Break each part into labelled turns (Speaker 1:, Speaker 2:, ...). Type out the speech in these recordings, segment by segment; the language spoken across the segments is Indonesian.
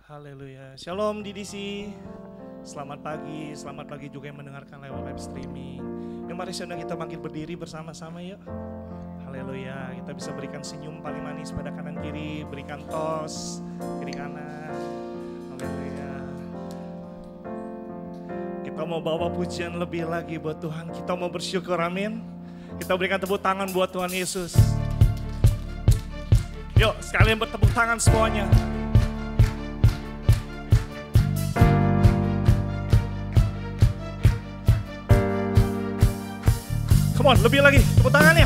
Speaker 1: Haleluya. Shalom DDC. Selamat pagi juga yang mendengarkan lewat live streaming. Mari saudara kita bangkit berdiri bersama-sama yuk. Haleluya. Kita bisa berikan senyum paling manis pada kanan kiri, berikan tos kiri kanan. Haleluya. Kita mau bawa pujian lebih lagi buat Tuhan. Kita mau bersyukur, amin. Kita berikan tepuk tangan buat Tuhan Yesus. Yuk sekalian bertepuk tangan semuanya. Come on, lebih lagi, tepuk tangannya.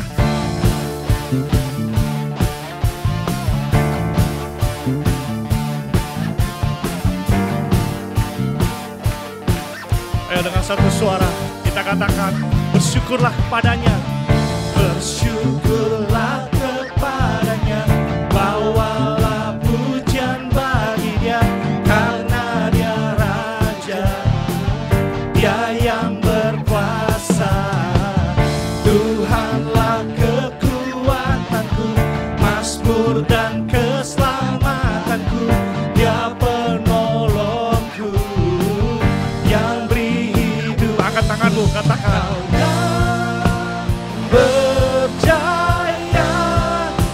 Speaker 1: Ayo dengan satu suara kita katakan, bersyukurlah kepadanya. Bersyukurlah kepadanya, bawalah pujian bagi dia, karena dia Raja, dia yang berkuasa. Tuhanlah kekuatanku, mazmur dan keselamatanku, dia penolongku yang beri hidup. Angkat tanganmu, katakan. Berjaya,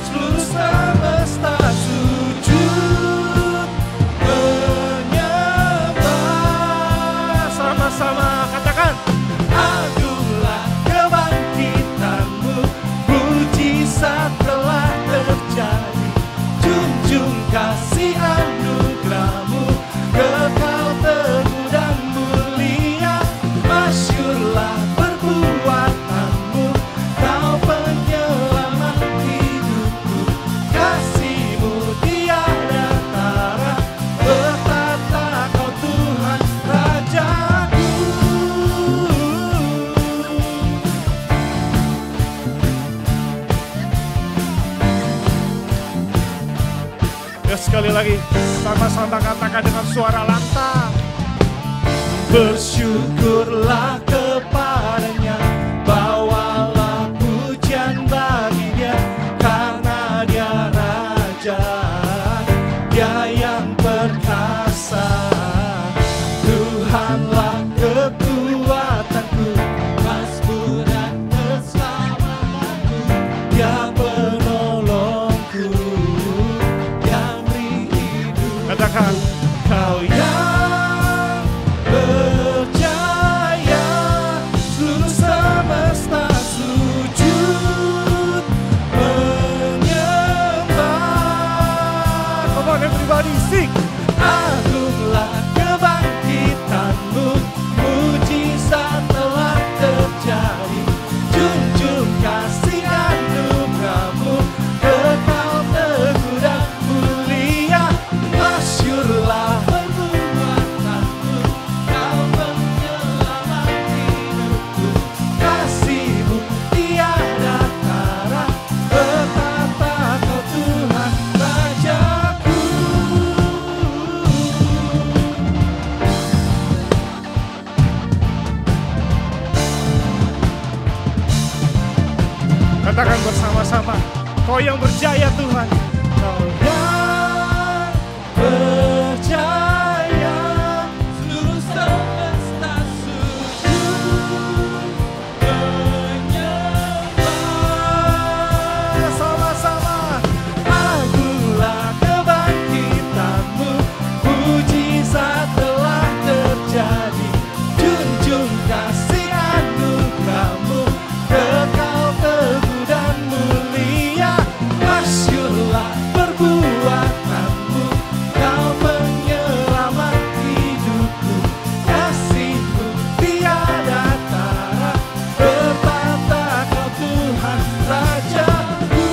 Speaker 1: seluruh semesta sujud menyembah. Sama-sama katakan. Telah terjadi, junjung kasih anugerahmu, kekal teguh dan mulia, masyurlah perbuatanmu, kau penyelamat hidupku, kasihmu tiada tara, bertata kau Tuhan Rajaku. Sekali lagi, sama-sama katakan dengan suara lantang. Bersyukurlah kepadanya, bawalah pujian bagi dia, karena dia Raja, dia yang perkasa. Tuhanlah kekuatanku, mazmur dan keselamatanku, dia penolongku. Katakan, kau yang berjaya, seluruh semesta sujud menyembah. Come on everybody, sing. Agunglah kebangkitanmu, mujizat telah terjadi, junjung kasih anugerahmu, kekal teguh dan mulia, masyurlah perbuatanmu, kau penyelamat hidupku, kasihmu tiada tara, betapa kau Tuhan Rajaku. Katakan bersama-sama, kau yang berjaya Tuhan, kau yang berjaya, seluruh semesta sujud menyembah. Sama-sama, agunglah kebangkitanmu, mujizat telah terjadi, junjung kasih anugerahmu, kekal teguh dan mulia, masyurlah perbuatanmu, kau penyelamat hidupku, kasihmu tiada tara, bertata kau Tuhan Rajaku.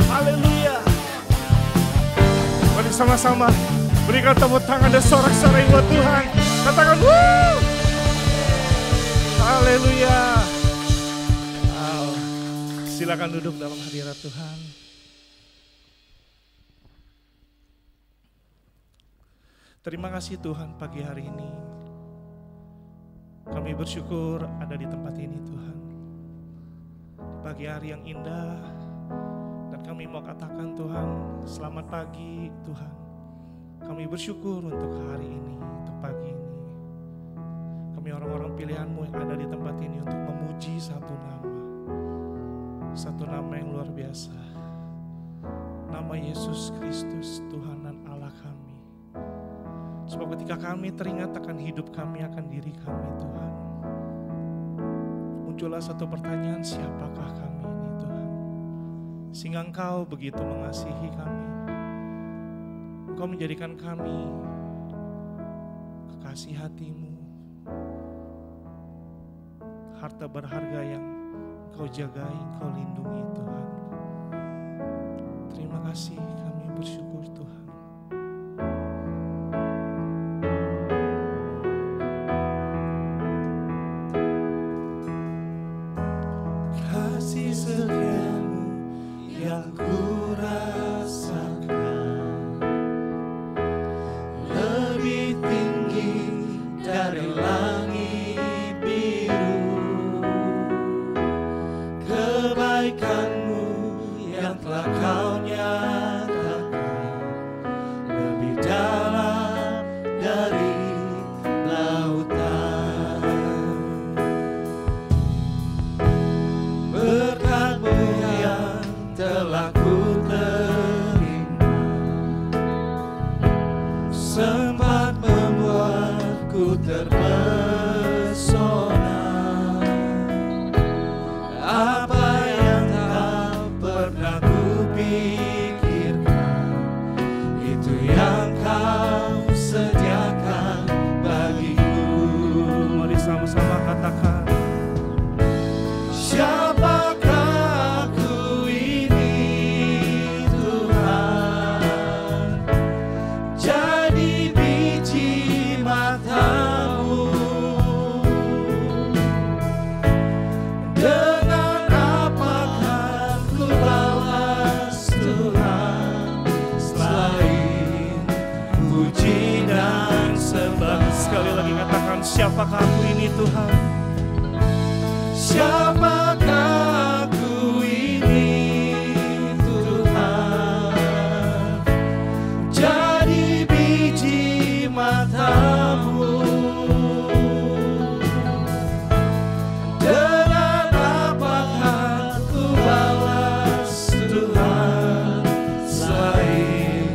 Speaker 1: Haleluya. Mari sama-sama berikan tepuk tangan dan sorak-sorai buat Tuhan. Katakan wuh. Haleluya. Wow. Silakan duduk dalam hadirat Tuhan. Terima kasih Tuhan pagi hari ini. Kami bersyukur ada di tempat ini Tuhan. pagi hari yang indah. Dan kami mau katakan Tuhan, selamat pagi Tuhan. Kami bersyukur untuk hari ini, untuk pagi ini. Kami orang-orang pilihan-Mu yang ada di tempat ini untuk memuji satu nama yang luar biasa. Nama Yesus Kristus, Tuhan dan Allah kami. Sebab ketika kami teringat akan hidup kami, akan diri kami Tuhan, muncullah satu pertanyaan, siapakah kami ini Tuhan? Sehingga Engkau begitu mengasihi kami. Engkau menjadikan kami kekasih hati-Mu, harta berharga yang Engkau jagai, Engkau lindungi Tuhan. Terima kasih, kami bersyukur Tuhan.
Speaker 2: Kasih setia-Mu yang ku rasakan lebih tinggi dari langit biru. Kebaikan-Mu yang telah Kau nyatakan lebih dalam dari lautan. Berkat-Mu yang telah ku terima sempat membuatku terpesona. Apa yang tak pernah ku pikirkan, itu yang Kau sediakan bagiku.
Speaker 1: Mari sama-sama katakan,
Speaker 2: siapakah aku ini Tuhan? Jadi biji mata-Mu. Dengan apa kan ku balas Tuhan selain puji dan sembah?
Speaker 1: sekali lagi katakan, siapakah aku ini Tuhan?
Speaker 2: Siapakah aku ini Tuhan? Jadi biji mata-Mu. Dengan apakah ku balas Tuhan selain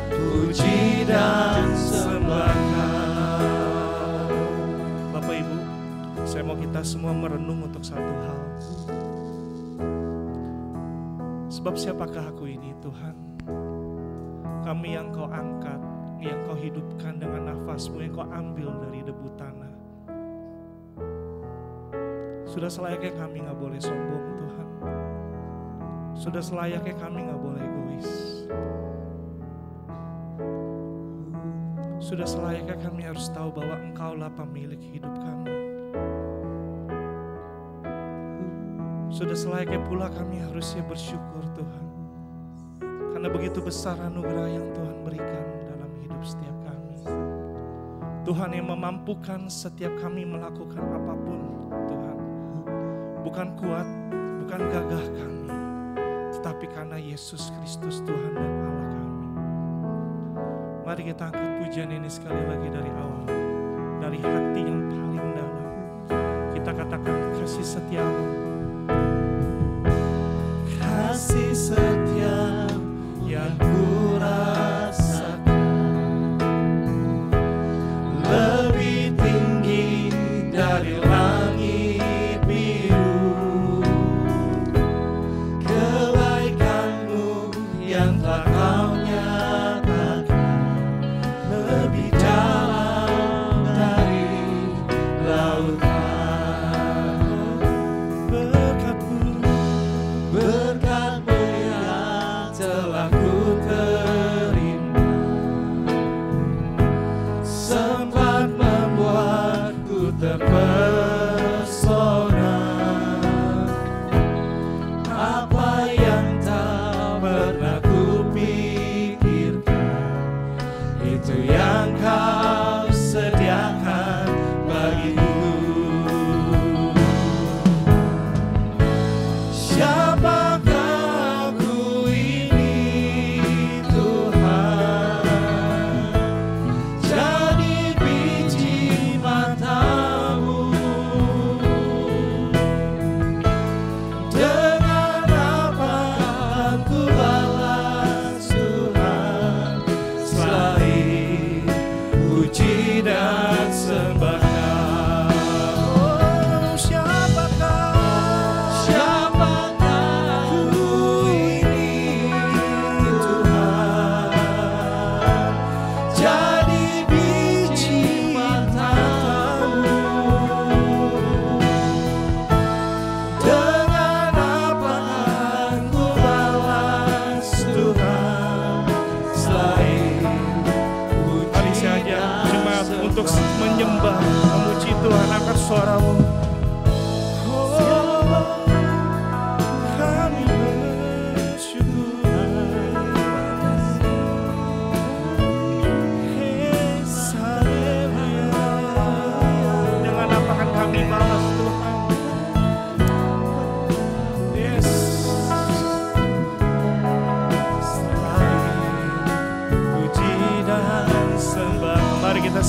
Speaker 2: puji dan sembah?
Speaker 1: Bapak Ibu, saya mau kita semua merenung untuk satu hal. Sebab siapakah aku ini Tuhan? Kami yang Kau angkat, yang Kau hidupkan dengan nafas-Mu, yang Kau ambil dari debu tanah. Sudah selayaknya kami gak boleh sombong Tuhan. Sudah selayaknya kami gak boleh egois. Sudah selayaknya kami harus tahu bahwa Engkaulah pemilik hidup kami. Sudah selayaknya pula kami harusnya bersyukur Tuhan. Karena begitu besar anugerah yang Tuhan berikan dalam hidup setiap kami. Tuhan yang memampukan setiap kami melakukan apapun Tuhan. Bukan kuat, bukan gagah kami, tetapi karena Yesus Kristus Tuhan dan Allah kami. Mari kita angkat pujian ini sekali lagi dari awal, dari hati yang paling dalam. Kita katakan, kasih setia-Mu,
Speaker 2: Kasih setia yang ku rasakan lebih tinggi dari langit biru. Kebaikan-Mu yang telah Kau nyatakan lebih dalam dari lautan. Berkat-Mu yang telah ku terima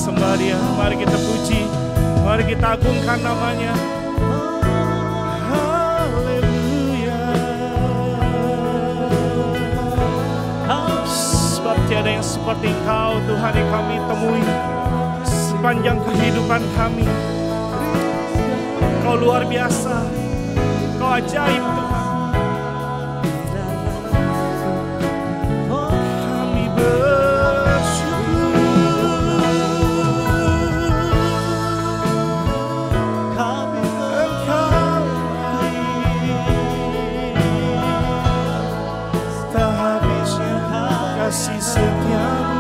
Speaker 1: sembah Dia, mari kita puji, mari kita agungkan namanya. Haleluya. Sebab tiada yang seperti Engkau Tuhan yang kami temui sepanjang kehidupan kami. Kau luar biasa, Kau ajaib Tuhan. Kami bersyukur, kami Engkau tak habisnya kasih setiamu.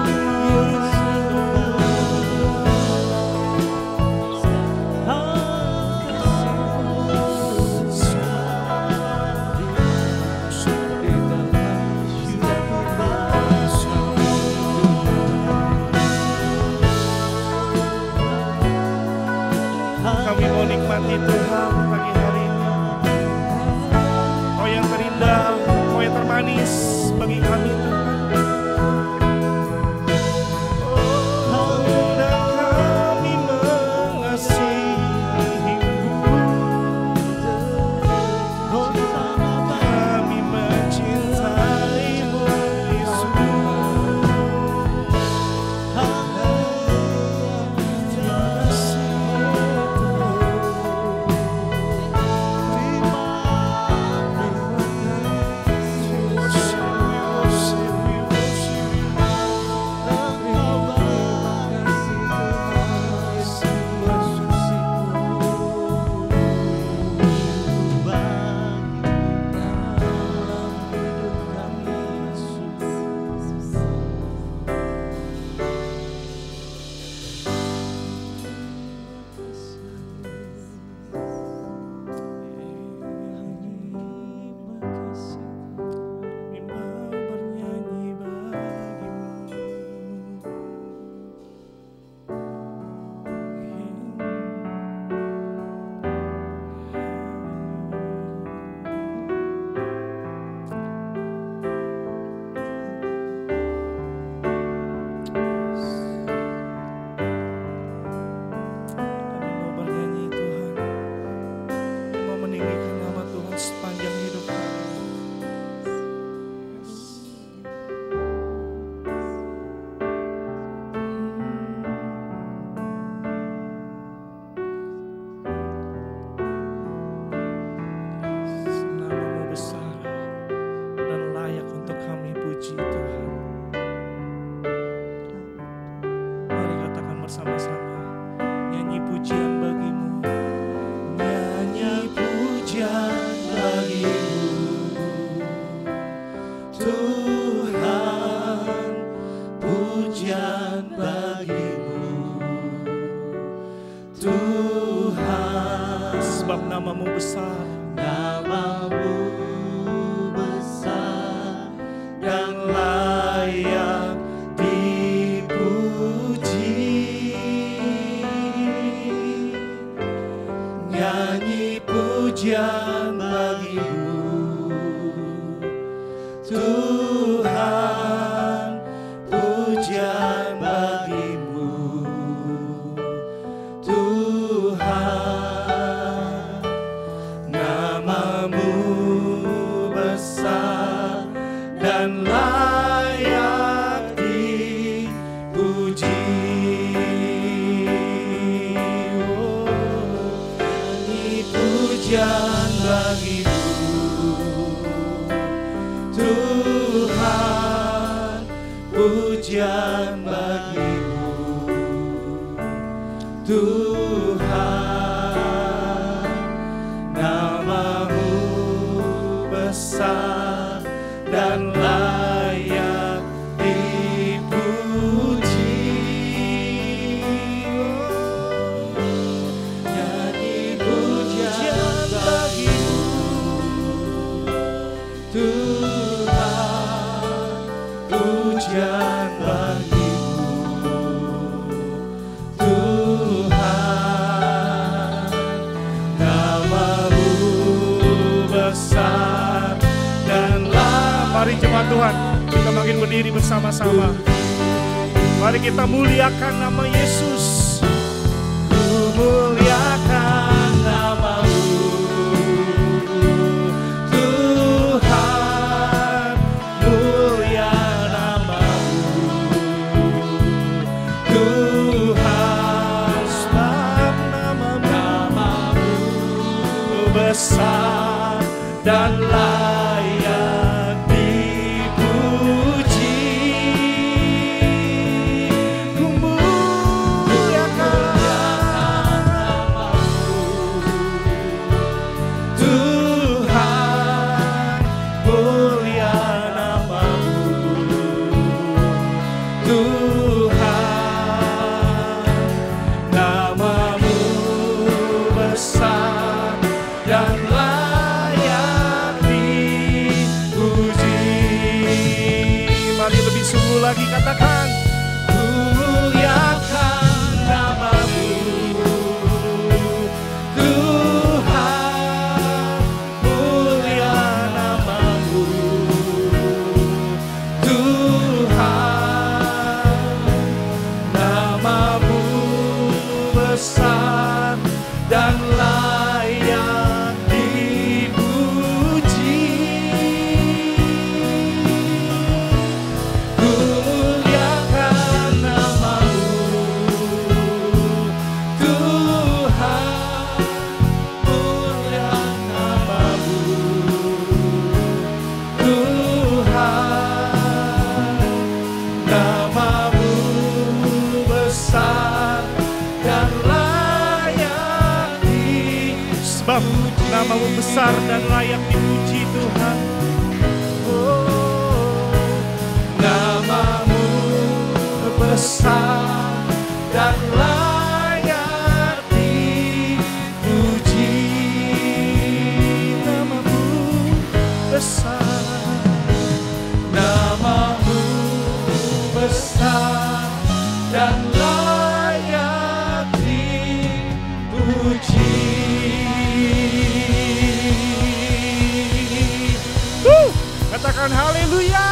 Speaker 1: Nikmati Tuhan pagi hari ini. Kau yang terindah, Kau yang termanis bagi kami Tuhan. Oh, dan kami mengasihi-Mu, kami mencintai-Mu Yesus. Tuhan, kita makin berdiri bersama-sama. Mari kita muliakan nama Yesus.
Speaker 2: besar dan layak dipuji. Ku muliakan nama-Mu, Tuhan, mulia nama-Mu, Tuhan, nama-Mu besar dan layak dipuji.
Speaker 1: Mari lebih sungguh lagi katakan,
Speaker 2: Ku muliakan nama-Mu, Tuhan, mulia nama-Mu, Tuhan, nama-Mu besar dan layak dipuji. Ku muliakan nama-Mu, Tuhan, mulia nama-Mu, Tuhan, nama-Mu besar dan layak
Speaker 1: sebab nama-Mu besar dan layak dipuji Tuhan.
Speaker 2: nama-Mu besar dan layak dipuji. Nama-Mu besar, nama-Mu besar dan layak dipuji.
Speaker 1: Katakan haleluya.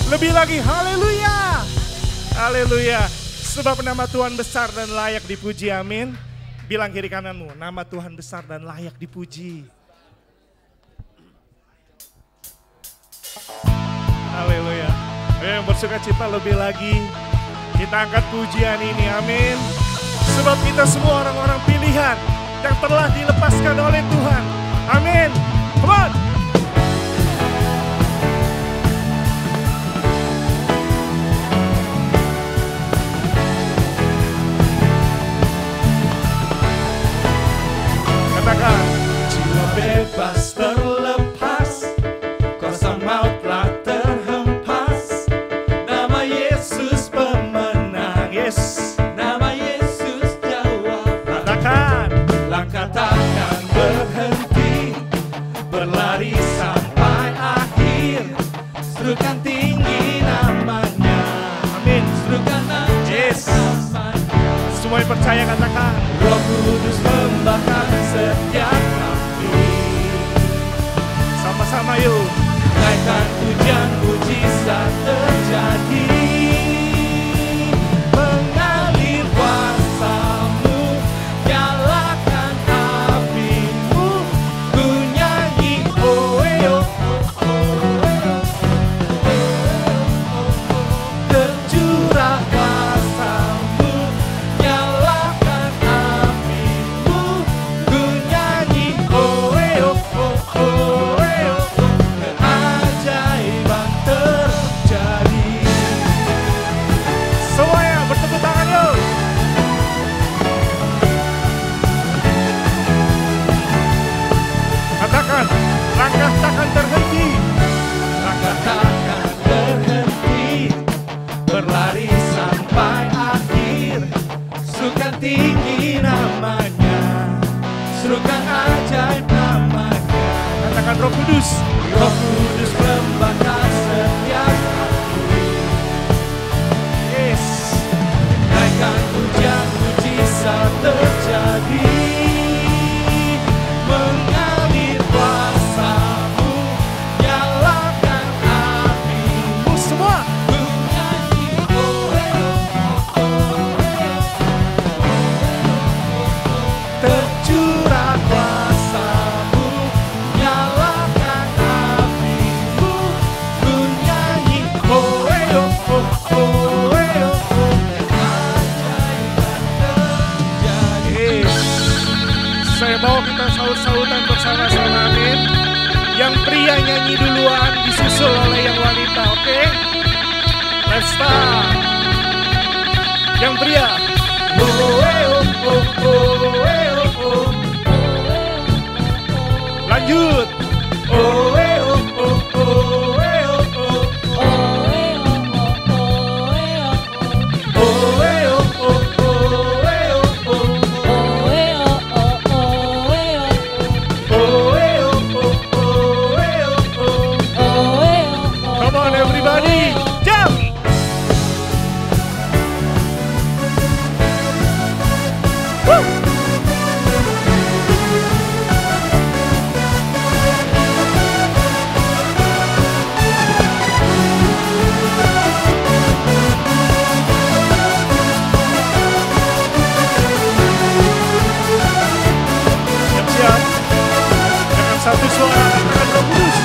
Speaker 1: Lebih lagi haleluya. Haleluya. Sebab nama Tuhan besar dan layak dipuji, amin. Bilang kiri kananmu, nama Tuhan besar dan layak dipuji. Haleluya. Yang bersuka cita lebih lagi, kita angkat pujian ini, amin. Sebab kita semua orang-orang pilihan yang telah dilepaskan oleh Tuhan, amin. Come on. Katakan,
Speaker 2: Jiwa bebas terlepas, kuasa maut telah terhempas. Nama Yesus pemenang,
Speaker 1: yes.
Speaker 2: nama Yesus jawab.
Speaker 1: Katakan,
Speaker 2: Langkah takkan berhenti, berlari sampai akhir. Serukan tinggi namanya,
Speaker 1: amin.
Speaker 2: serukan namanya.
Speaker 1: Yes. Semua yang percaya katakan,
Speaker 2: Roh Kudus membakar setiap hati.
Speaker 1: sama-sama yuk.
Speaker 2: Naikkan pujian, mujizat terjadi. Mengalir kuasa-Mu, nyalakan api-Mu. Ku nyanyi oh oh oh. Tercurah kuasa-Mu, nyalakan api-Mu. Ku nyanyi oh oh. Keajaiban terjadi.
Speaker 1: Semuanya bertepuk tangan yuk. Katakan, langkah takkan terhenti.
Speaker 2: Langkah takkan berhenti, berlari sampai akhir. Serukan tinggi namanya, serukan ajaib namanya.
Speaker 1: Katakan Roh Kudus.
Speaker 2: Roh Kudus membakar setiap hati.
Speaker 1: Yes.
Speaker 2: Naikkan pujian, mujizat terjadi. Mengalir kuasa-Mu, nyalakan api-Mu.
Speaker 1: Semua.
Speaker 2: Ku nyanyi oh oh. Tercurah kuasa-Mu, nyalakan api-Mu. Ku nyanyi oh oh. Keajaiban terjadi.
Speaker 1: Saya bawa kita saut-sautan bersama-sama, amin. Yang pria nyanyi duluan, disusul oleh yang wanita, oke? Let's start. Yang pria. Lanjut. Come on everybody, jump. Woo. Siap-siap. Dengan satu suara katakan Roh Kudus.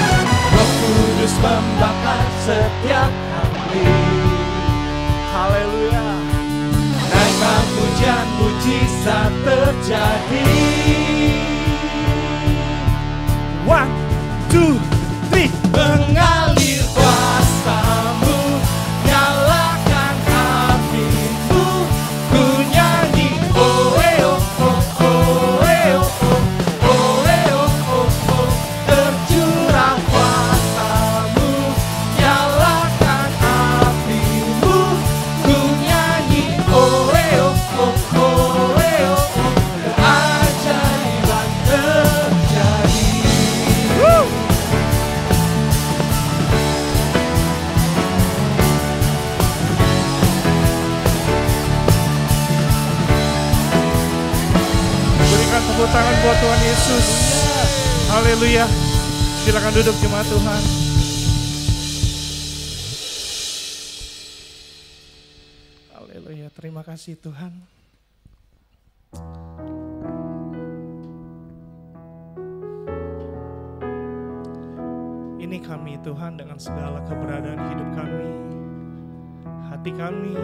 Speaker 2: Roh Kudus membakar setiap hati.
Speaker 1: Haleluya.
Speaker 2: Naikkan pujian mujizat terjadi.
Speaker 1: 1, 2, 3.
Speaker 2: Mengalir kuasa-Mu, nyalakan apimu. Ku nyanyi oh oh oh oh oh oh. Tercurah kuasa-Mu, nyalakan apimu. Ku nyanyi oh oh oh. Keajaiban terjadi.
Speaker 1: Berikan tepuk tangan buat Tuhan Yesus. Haleluya. Silakan duduk jemaat Tuhan. Haleluya. Terima kasih Tuhan. Ini kami Tuhan dengan segala keberadaan hidup kami, hati kami,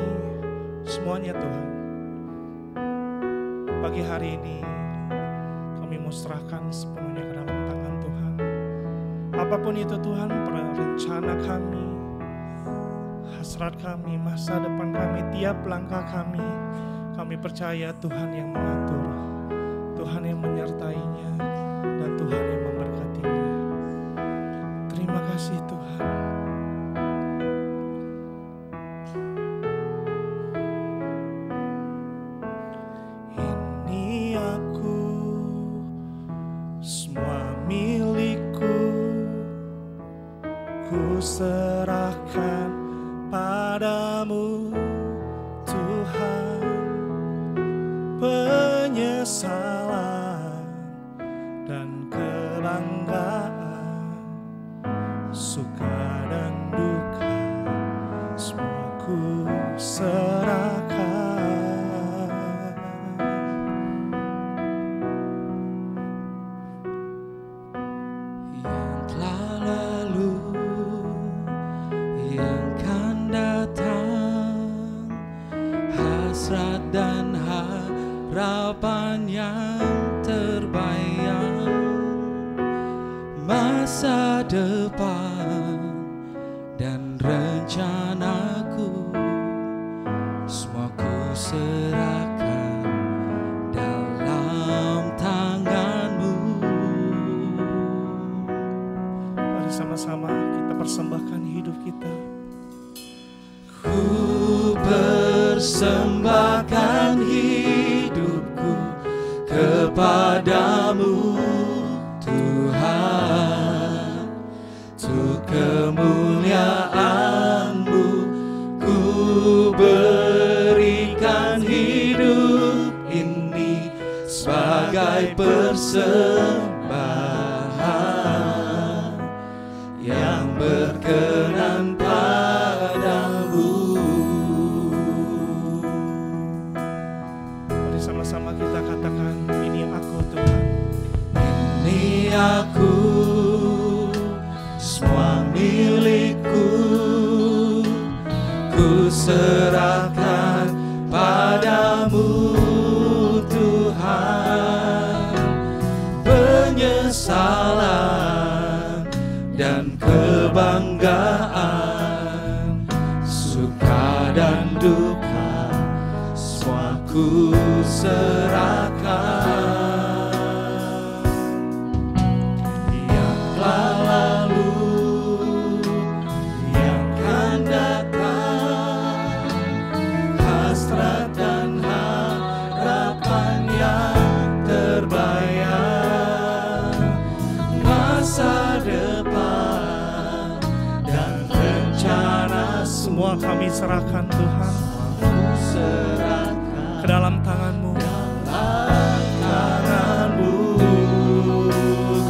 Speaker 1: semuanya Tuhan. Pagi hari ini kami mau serahkan sepenuhnya ke dalam tangan Tuhan. Apapun itu Tuhan, rencana kami, hasrat kami, masa depan kami, tiap langkah kami percaya Tuhan yang mengatur, Tuhan yang menyertainya, dan Tuhan yang memberkatinya. Terima kasih Tuhan. Ini aku, semua milikku, ku serahkan padamu Tuhan. Penyesalan dan kebanggaan, suka dan duka, semua ku serahkan.
Speaker 2: Yang telah lalu, yang kan datang, hasrat dan harapan yang terbayang, masa depan dan rencanaku, semua ku serahkan dalam tangan-Mu.
Speaker 1: Mari sama-sama kita persembahkan hidup kita.
Speaker 2: Ku persembahkan hidupku kepadamu Tuhan, untuk kemuliaan-Mu ku berikan hidup ini sebagai persembahan yang berkenan padamu.
Speaker 1: Mari sama-sama kita katakan, ini aku Tuhan.
Speaker 2: Ini aku, semua milikku, ku serahkan padamu Tuhan. penyesalan dan kebanggaan, suka dan duka semua ku serahkan. Yang telah lalu, yang akan datang, hasrat dan harapan yang terbayang, masa depan dan rencana
Speaker 1: Semua kami serahkan Tuhan
Speaker 2: ku serahkan
Speaker 1: ke dalam tangan-Mu.
Speaker 2: dalam tangan-Mu.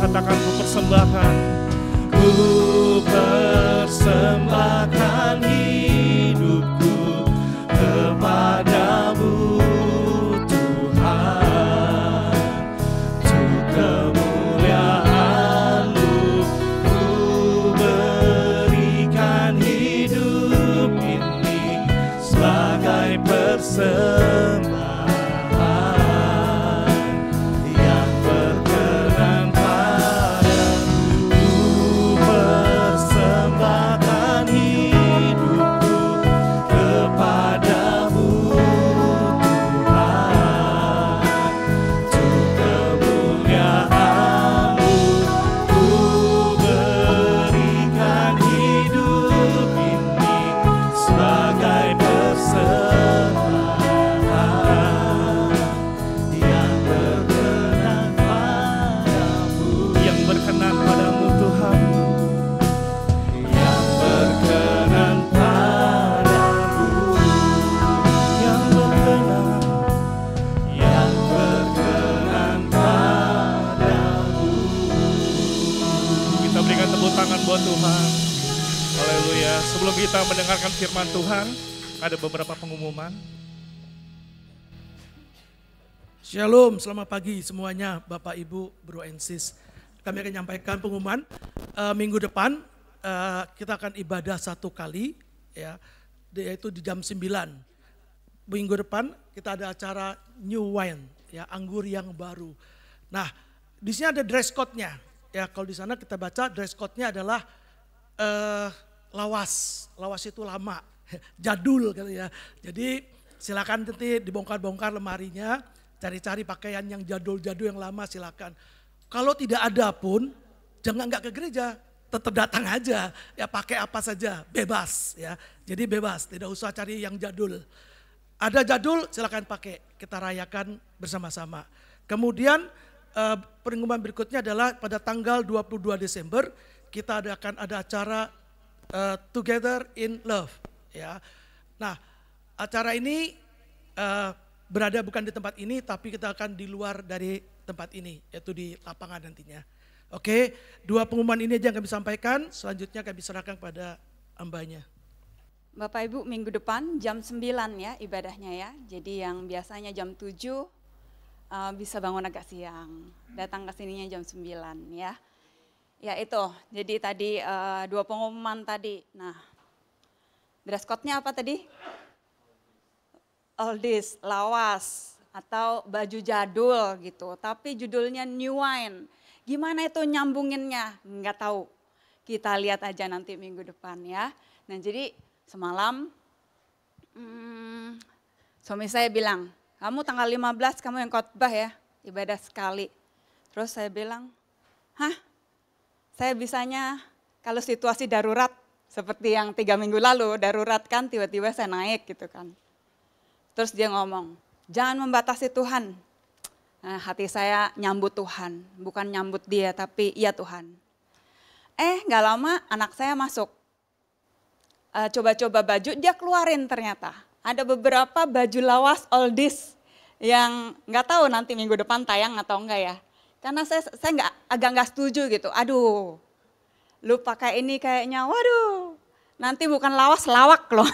Speaker 1: Katakan ku persembahkan.
Speaker 2: Ku persembahkan hidupku kepadamu Tuhan, untuk kemuliaan-Mu ku berikan hidup ini sebagai persembahan yang berkenan padamu. Ku persembahkan hidupku kepadamu Tuhan, untuk kemuliaan-Mu ku berikan hidup ini sebagai persembahan yang berkenan padamu.
Speaker 1: Yang berkenan padamu Tuhan.
Speaker 2: Yang berkenan padamu,
Speaker 1: Yang berkenan.
Speaker 2: yang berkenan padamu.
Speaker 1: Kita berikan tepuk tangan buat Tuhan. Haleluya. Sebelum kita mendengarkan firman Tuhan, ada beberapa pengumuman.
Speaker 3: Shalom, selamat pagi semuanya Bapak Ibu, Bro and Sis. Kami akan menyampaikan pengumuman minggu depan kita akan ibadah 1 kali ya, yaitu di jam 9. Minggu depan kita ada acara New Wine ya, anggur yang baru. Nah, di sini ada dress code-nya. Ya, kalau di sana kita baca dress code-nya adalah lawas. Lawas itu lama, jadul gitu ya. Jadi silakan nanti dibongkar-bongkar lemarinya, cari-cari pakaian yang jadul-jadul yang lama silakan. Kalau tidak ada pun jangan nggak ke gereja, tetap datang aja. Ya pakai apa saja, bebas ya. Jadi bebas, tidak usah cari yang jadul. Ada jadul silakan pakai, kita rayakan bersama-sama. Kemudian pengumuman berikutnya adalah pada tanggal 22 Desember kita akan ada acara Together in Love ya. Nah, acara ini berada bukan di tempat ini, tapi kita akan di luar dari tempat ini, yaitu di lapangan nantinya. Oke, 2 pengumuman ini aja yang kami sampaikan, selanjutnya kami serahkan kepada hambanya.
Speaker 4: Bapak Ibu, minggu depan jam 9 ya ibadahnya ya. Jadi yang biasanya jam 7 bisa bangun agak siang, datang ke sininya jam 9 ya. Ya itu, jadi tadi 2 pengumuman tadi. Nah, dress code-nya apa tadi? Oldies, lawas, atau baju jadul gitu. Tapi judulnya New Wine. Gimana itu nyambunginnya? Nggak tahu. Kita lihat aja nanti minggu depan ya. Nah jadi semalam suami saya bilang, kamu tanggal 15 kamu yang khotbah ya, ibadah sekali. Terus saya bilang, hah? Saya bisanya kalau situasi darurat seperti yang 3 minggu lalu, darurat kan tiba-tiba saya naik gitu kan. Terus dia ngomong, jangan membatasi Tuhan. Nah, hati saya nyambut Tuhan, bukan nyambut dia tapi iya Tuhan. Gak lama anak saya masuk. Coba-coba baju dia keluarin ternyata. Ada beberapa baju lawas oldies yang gak tahu nanti minggu depan tayang atau enggak ya. Karena saya agak nggak setuju gitu. Aduh, lu pakai ini kayaknya, waduh, nanti bukan lawas lawak loh.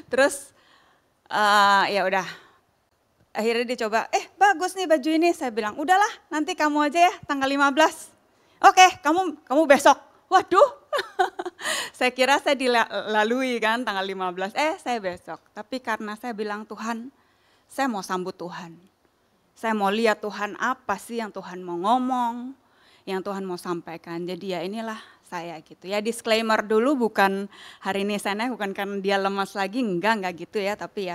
Speaker 4: Terus ya udah, akhirnya dicoba. Bagus nih baju ini. Saya bilang, udahlah, nanti kamu aja ya tanggal 15. Oke, kamu besok. Waduh, saya kira saya dilalui kan tanggal 15. Saya besok. Tapi karena saya bilang Tuhan, saya mau sambut Tuhan. Saya mau lihat Tuhan apa sih yang Tuhan mau ngomong, yang Tuhan mau sampaikan. Jadi ya inilah saya gitu ya. Disclaimer dulu, bukan hari ini saya bukan karena dia lemas lagi, enggak gitu ya. Tapi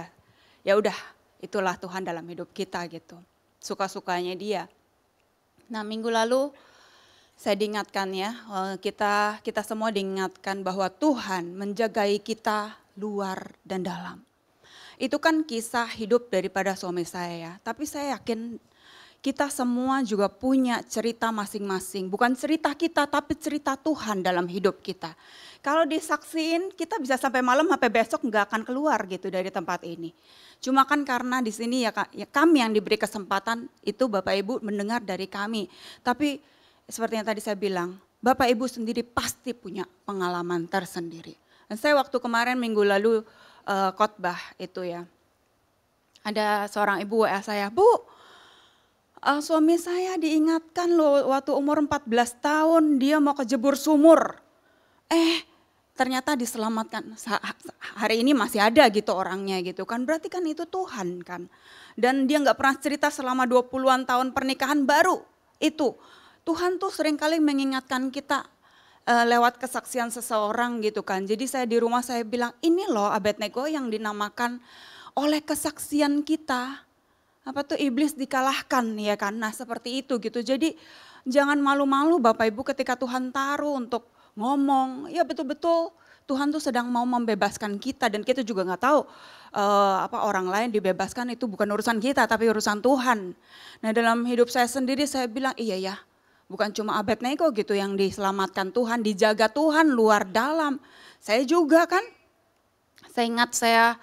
Speaker 4: ya udah, itulah Tuhan dalam hidup kita gitu. Suka-sukanya dia. Nah, minggu lalu saya diingatkan ya, kita semua diingatkan bahwa Tuhan menjagai kita luar dan dalam. Itu kan kisah hidup daripada suami saya ya. Tapi saya yakin kita semua juga punya cerita masing-masing. Bukan cerita kita, tapi cerita Tuhan dalam hidup kita. Kalau disaksiin, kita bisa sampai malam, sampai besok nggak akan keluar gitu dari tempat ini. Cuma kan karena di sini ya kami yang diberi kesempatan itu Bapak Ibu mendengar dari kami. Tapi seperti yang tadi saya bilang, Bapak Ibu sendiri pasti punya pengalaman tersendiri. Dan saya waktu kemarin minggu lalu khotbah itu ya, ada seorang ibu WA saya, Bu, suami saya diingatkan loh waktu umur 14 tahun dia mau kejebur sumur. Ternyata diselamatkan, hari ini masih ada gitu orangnya gitu kan, berarti kan itu Tuhan kan. Dan dia gak pernah cerita selama 20-an tahun pernikahan baru itu. Tuhan tuh seringkali mengingatkan kita lewat kesaksian seseorang gitu kan. Jadi saya di rumah saya bilang, ini loh Abednego yang dinamakan oleh kesaksian kita. Apa tuh iblis dikalahkan ya kan. Nah seperti itu gitu. Jadi jangan malu-malu Bapak Ibu ketika Tuhan taruh untuk ngomong. Ya betul-betul Tuhan tuh sedang mau membebaskan kita. Dan kita juga gak tahu orang lain dibebaskan itu bukan urusan kita tapi urusan Tuhan. Nah dalam hidup saya sendiri saya bilang iya ya. Bukan cuma Abednego gitu yang diselamatkan Tuhan, dijaga Tuhan luar dalam. Saya juga kan, saya ingat saya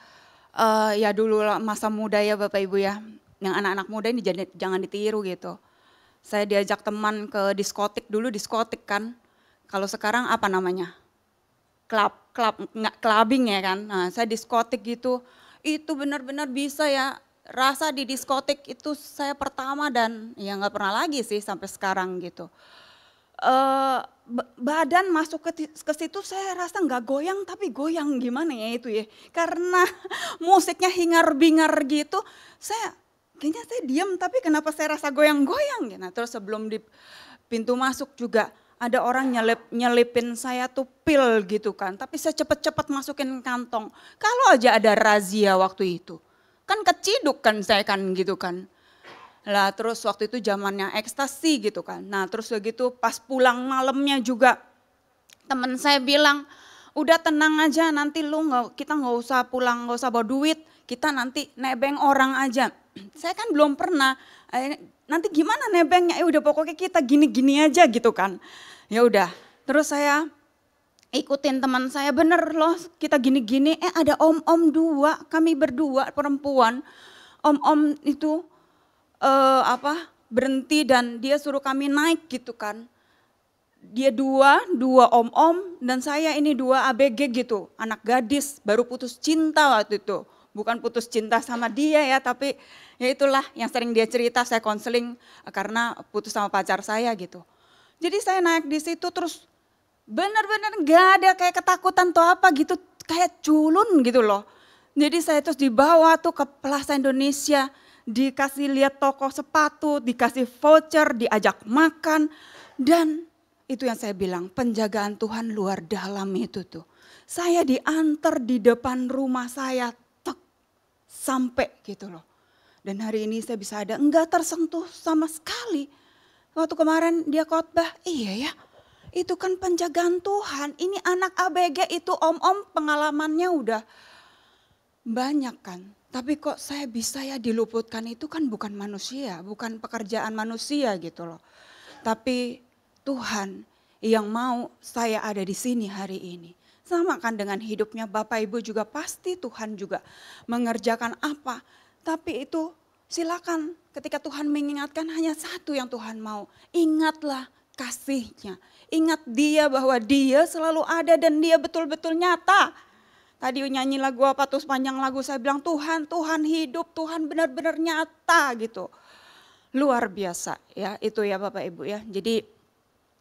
Speaker 4: ya dulu masa muda ya Bapak Ibu ya. Yang anak-anak muda ini jangan ditiru gitu. Saya diajak teman ke diskotik, dulu diskotik kan. Kalau sekarang apa namanya? Clubbing ya kan. Nah saya diskotik gitu, itu benar-benar bisa ya. Rasa di diskotik itu saya pertama dan ya nggak pernah lagi sih sampai sekarang gitu. Badan masuk ke situ saya rasa nggak goyang tapi goyang gimana ya itu ya. Karena musiknya hingar-bingar gitu, kayaknya saya diam tapi kenapa saya rasa goyang-goyang gitu. Nah, terus sebelum di pintu masuk juga ada orang nyelipin saya tuh pil gitu kan. Tapi saya cepet-cepet masukin kantong. Kalau aja ada razia waktu itu. Kan keciduk kan saya kan gitu kan. Lah terus waktu itu zamannya ekstasi gitu kan. Nah terus begitu pas pulang malamnya juga teman saya bilang, udah tenang aja nanti kita nggak usah pulang, nggak usah bawa duit, kita nanti nebeng orang aja. Saya kan belum pernah, nanti gimana nebengnya? Udah pokoknya kita gini-gini aja gitu kan. Ya udah, terus saya ikutin teman saya, bener loh kita gini-gini, ada om-om dua, kami berdua perempuan, om-om itu berhenti dan dia suruh kami naik gitu kan. Dia dua om-om dan saya ini dua ABG gitu, anak gadis baru putus cinta waktu itu. Bukan putus cinta sama dia ya, tapi ya itulah yang sering dia cerita, saya konseling karena putus sama pacar saya gitu. Jadi saya naik di situ terus benar-benar gak ada kayak ketakutan atau apa gitu, kayak culun gitu loh. Jadi saya terus dibawa tuh ke Plaza Indonesia, dikasih lihat toko sepatu, dikasih voucher, diajak makan. Dan itu yang saya bilang, penjagaan Tuhan luar dalam itu tuh. Saya diantar di depan rumah saya, sampai gitu loh. Dan hari ini saya bisa ada, enggak tersentuh sama sekali. Waktu kemarin dia khotbah, iya ya. Itu kan penjagaan Tuhan, ini anak ABG itu om-om pengalamannya udah banyak kan. Tapi kok saya bisa ya diluputkan, itu kan bukan manusia, bukan pekerjaan manusia gitu loh. Tapi Tuhan yang mau saya ada di sini hari ini. Sama kan dengan hidupnya Bapak Ibu juga pasti Tuhan juga mengerjakan apa. Tapi itu silakan ketika Tuhan mengingatkan hanya satu yang Tuhan mau. Ingatlah kasihnya. Ingat dia bahwa dia selalu ada dan dia betul-betul nyata. Tadi nyanyi lagu apa tuh sepanjang lagu saya bilang Tuhan hidup, Tuhan benar-benar nyata gitu. Luar biasa ya itu ya Bapak Ibu ya. Jadi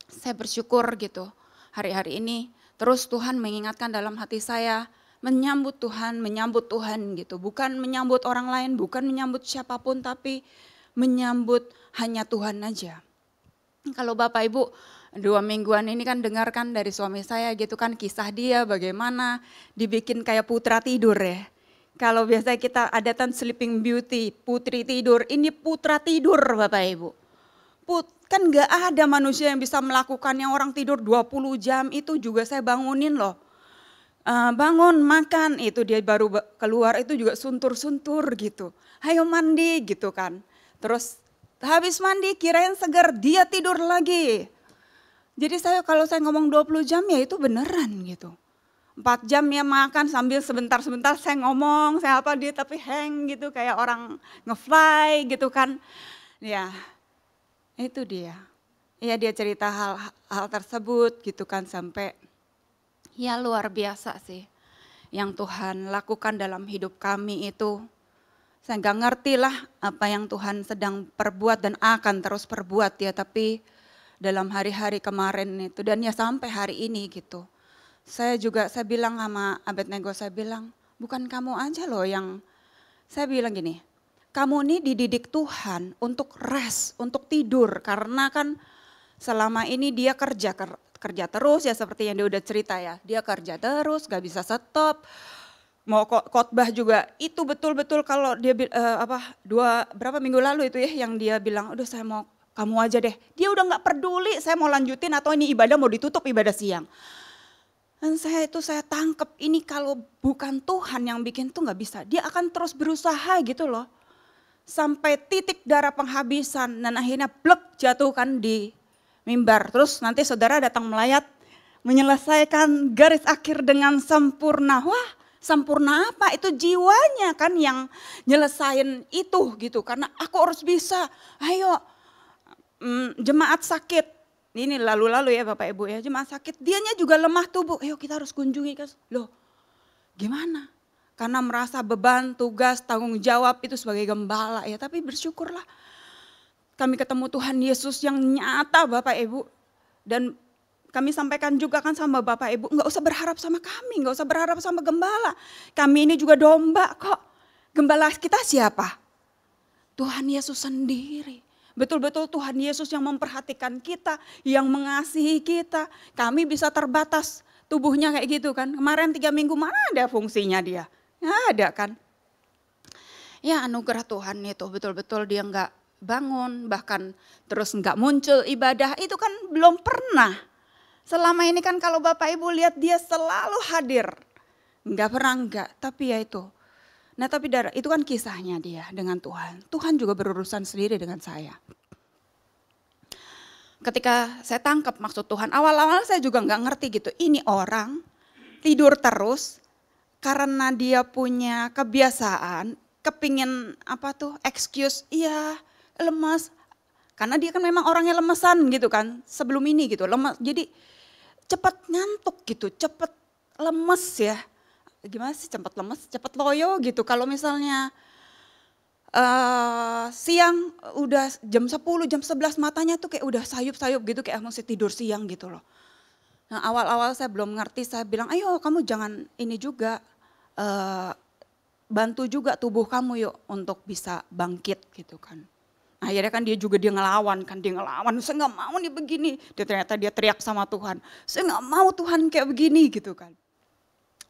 Speaker 4: saya bersyukur gitu hari-hari ini. Terus Tuhan mengingatkan dalam hati saya menyambut Tuhan gitu. Bukan menyambut orang lain, bukan menyambut siapapun tapi menyambut hanya Tuhan aja. Kalau Bapak Ibu 2 mingguan ini kan dengarkan dari suami saya gitu kan kisah dia bagaimana dibikin kayak putra tidur ya. Kalau biasanya kita adatan sleeping beauty, putri tidur, ini putra tidur Bapak Ibu. Kan gak ada manusia yang bisa melakukan yang orang tidur 20 jam itu juga saya bangunin loh. Bangun, makan, itu dia baru keluar itu juga suntur-suntur gitu. Hayo mandi gitu kan. Terus habis mandi kirain segar, dia tidur lagi. Jadi kalau saya ngomong 20 jam ya itu beneran gitu. 4 jam ya makan sambil sebentar-sebentar saya ngomong, saya apa dia tapi hang gitu kayak orang ngefly gitu kan. Ya itu dia. Ya dia cerita hal tersebut gitu kan sampai ya luar biasa sih. Yang Tuhan lakukan dalam hidup kami itu. Saya gak ngerti lah apa yang Tuhan sedang perbuat dan akan terus perbuat ya. Tapi dalam hari-hari kemarin itu dan ya sampai hari ini gitu. Saya bilang sama Abednego, saya bilang bukan kamu aja loh yang, saya bilang gini, kamu ini dididik Tuhan untuk rest, untuk tidur. Karena kan selama ini dia kerja terus ya seperti yang dia udah cerita ya. Dia kerja terus gak bisa stop. Mau khotbah juga itu betul-betul kalau dia berapa minggu lalu itu ya yang dia bilang udah saya mau kamu aja deh. Dia udah gak peduli saya mau lanjutin atau ini ibadah mau ditutup ibadah siang. Dan saya tangkep ini kalau bukan Tuhan yang bikin tuh gak bisa. Dia akan terus berusaha gitu loh. Sampai titik darah penghabisan dan akhirnya blek jatuhkan di mimbar. Terus nanti saudara datang melayat menyelesaikan garis akhir dengan sempurna. Wah sempurna apa? Itu jiwanya kan yang nyelesain itu gitu. Karena aku harus bisa. Ayo jemaat sakit. Ini lalu-lalu ya Bapak Ibu ya, jemaat sakit, dianya juga lemah tubuh. Ayo kita harus kunjungi kan. Loh gimana? Karena merasa beban, tugas, tanggung jawab itu sebagai gembala ya. Tapi bersyukurlah kami ketemu Tuhan Yesus yang nyata Bapak Ibu. Dan kami sampaikan juga kan sama Bapak Ibu, gak usah berharap sama kami, gak usah berharap sama gembala. Kami ini juga domba kok. Gembala kita siapa? Tuhan Yesus sendiri. Betul-betul Tuhan Yesus yang memperhatikan kita, yang mengasihi kita. Kami bisa terbatas tubuhnya kayak gitu kan. Kemarin 3 minggu mana ada fungsinya dia? Nggak ada kan. Ya anugerah Tuhan itu betul-betul dia nggak bangun. Bahkan terus nggak muncul ibadah itu kan belum pernah. Selama ini kan kalau Bapak Ibu lihat dia selalu hadir. Nggak pernah enggak, tapi ya itu. Nah tapi itu kan kisahnya dia dengan Tuhan. Tuhan juga berurusan sendiri dengan saya. Ketika saya tangkap maksud Tuhan, awal-awal saya juga nggak ngerti gitu. Ini orang tidur terus karena dia punya kebiasaan, kepingin excuse, iya lemas. Karena dia kan memang orangnya lemesan gitu kan, sebelum ini gitu, lemas. Jadi cepat ngantuk gitu, cepat lemes ya. Gimana sih cepat lemes, cepat loyo gitu. Kalau misalnya siang udah jam 10, jam 11 matanya tuh kayak udah sayup-sayup gitu kayak mesti tidur siang gitu loh. Nah awal-awal saya belum ngerti, saya bilang ayo kamu jangan ini juga, bantu juga tubuh kamu yuk untuk bisa bangkit gitu kan. Nah, akhirnya kan dia ngelawan, saya gak mau nih begini. Ternyata dia teriak sama Tuhan, saya gak mau Tuhan kayak begini gitu kan.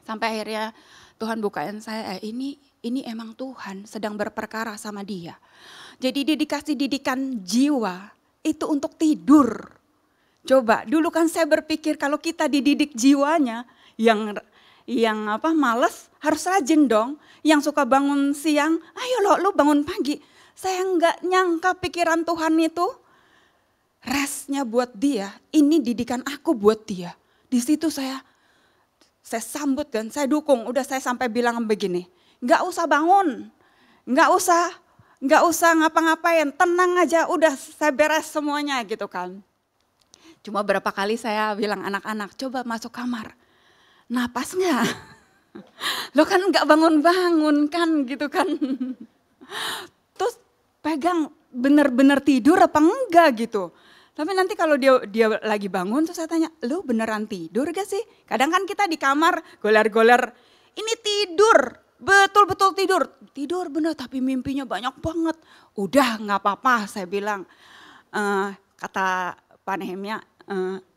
Speaker 4: Sampai akhirnya Tuhan bukain saya, ini emang Tuhan sedang berperkara sama dia. Jadi dia dikasih didikan jiwa itu untuk tidur. Coba dulu kan saya berpikir kalau kita dididik jiwanya yang malas harus rajin dong. Yang suka bangun siang, ayo lo bangun pagi. Saya nggak nyangka pikiran Tuhan itu restnya buat dia. Ini didikan aku buat dia. Di situ saya sambut dan saya dukung. Udah saya sampai bilang begini, nggak usah bangun, nggak usah ngapa-ngapain, tenang aja, udah saya beres semuanya gitu kan. Cuma berapa kali saya bilang anak-anak, coba masuk kamar, napas nggak? Lo kan nggak bangun-bangun kan gitu kan. Terus pegang bener-bener tidur apa enggak gitu. Tapi nanti kalau dia lagi bangun terus saya tanya, lu beneran tidur gak sih? Kadang kan kita di kamar goler-goler, ini tidur. betul-betul tidur. Tidur bener tapi mimpinya banyak banget. Udah nggak apa-apa saya bilang. Kata Pak Nehemia,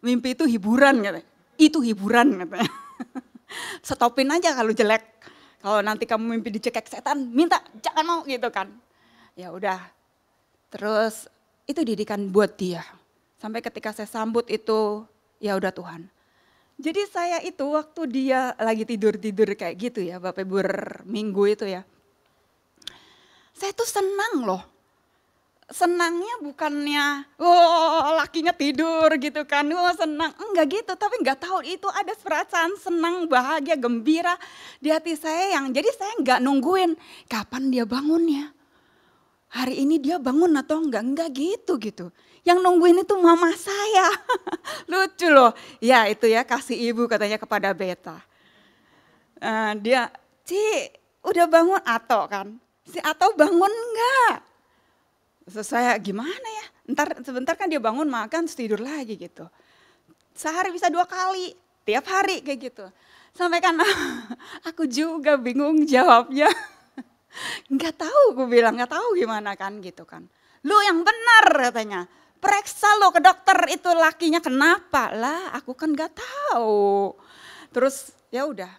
Speaker 4: mimpi itu hiburan katanya. Itu hiburan katanya. Stopin aja kalau jelek. Kalau nanti kamu mimpi dicekek setan, minta jangan mau gitu kan. Ya udah. Terus itu didikan buat dia. Sampai ketika saya sambut itu, ya udah Tuhan. Jadi saya itu waktu dia lagi tidur-tidur kayak gitu ya, Bapak Ibu minggu itu ya. Saya tuh senang loh. Senangnya bukannya, lakinya tidur gitu kan, senang. Enggak gitu, tapi enggak tahu itu ada perasaan senang, bahagia, gembira di hati saya yang jadi saya enggak nungguin kapan dia bangunnya. Hari ini dia bangun atau enggak gitu. Yang nungguin itu mama saya. Lucu loh. Ya itu ya kasih ibu katanya kepada Beta. Dia, Ci udah bangun Ato kan. Si Ato bangun enggak? Saya gimana ya, sebentar kan dia bangun makan terus tidur lagi gitu. Sehari bisa 2 kali, tiap hari kayak gitu. Sampai kan aku juga bingung jawabnya. Enggak tahu, gue bilang enggak tahu gimana kan gitu kan. Lu yang benar katanya. Periksa lo ke dokter itu lakinya kenapa lah, aku kan gak tahu. Terus ya udah.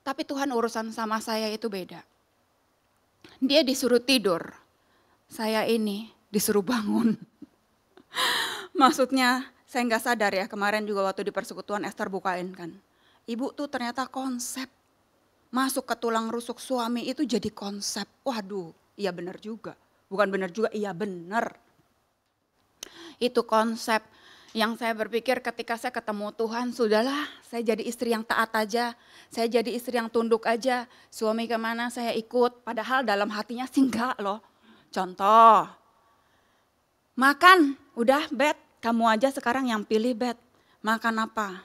Speaker 4: Tapi Tuhan urusan sama saya itu beda. Dia disuruh tidur, saya ini disuruh bangun. Maksudnya saya gak sadar ya, kemarin juga waktu di persekutuan Esther bukain kan. Ibu tuh ternyata konsep masuk ke tulang rusuk suami itu jadi konsep. Waduh, iya benar juga. Bukan benar juga, iya benar. Itu konsep yang saya berpikir ketika saya ketemu Tuhan, sudahlah saya jadi istri yang taat aja, saya jadi istri yang tunduk aja, suami kemana saya ikut, padahal dalam hatinya sih enggak loh. Contoh, makan, udah Bet, kamu aja sekarang yang pilih Bet, makan apa?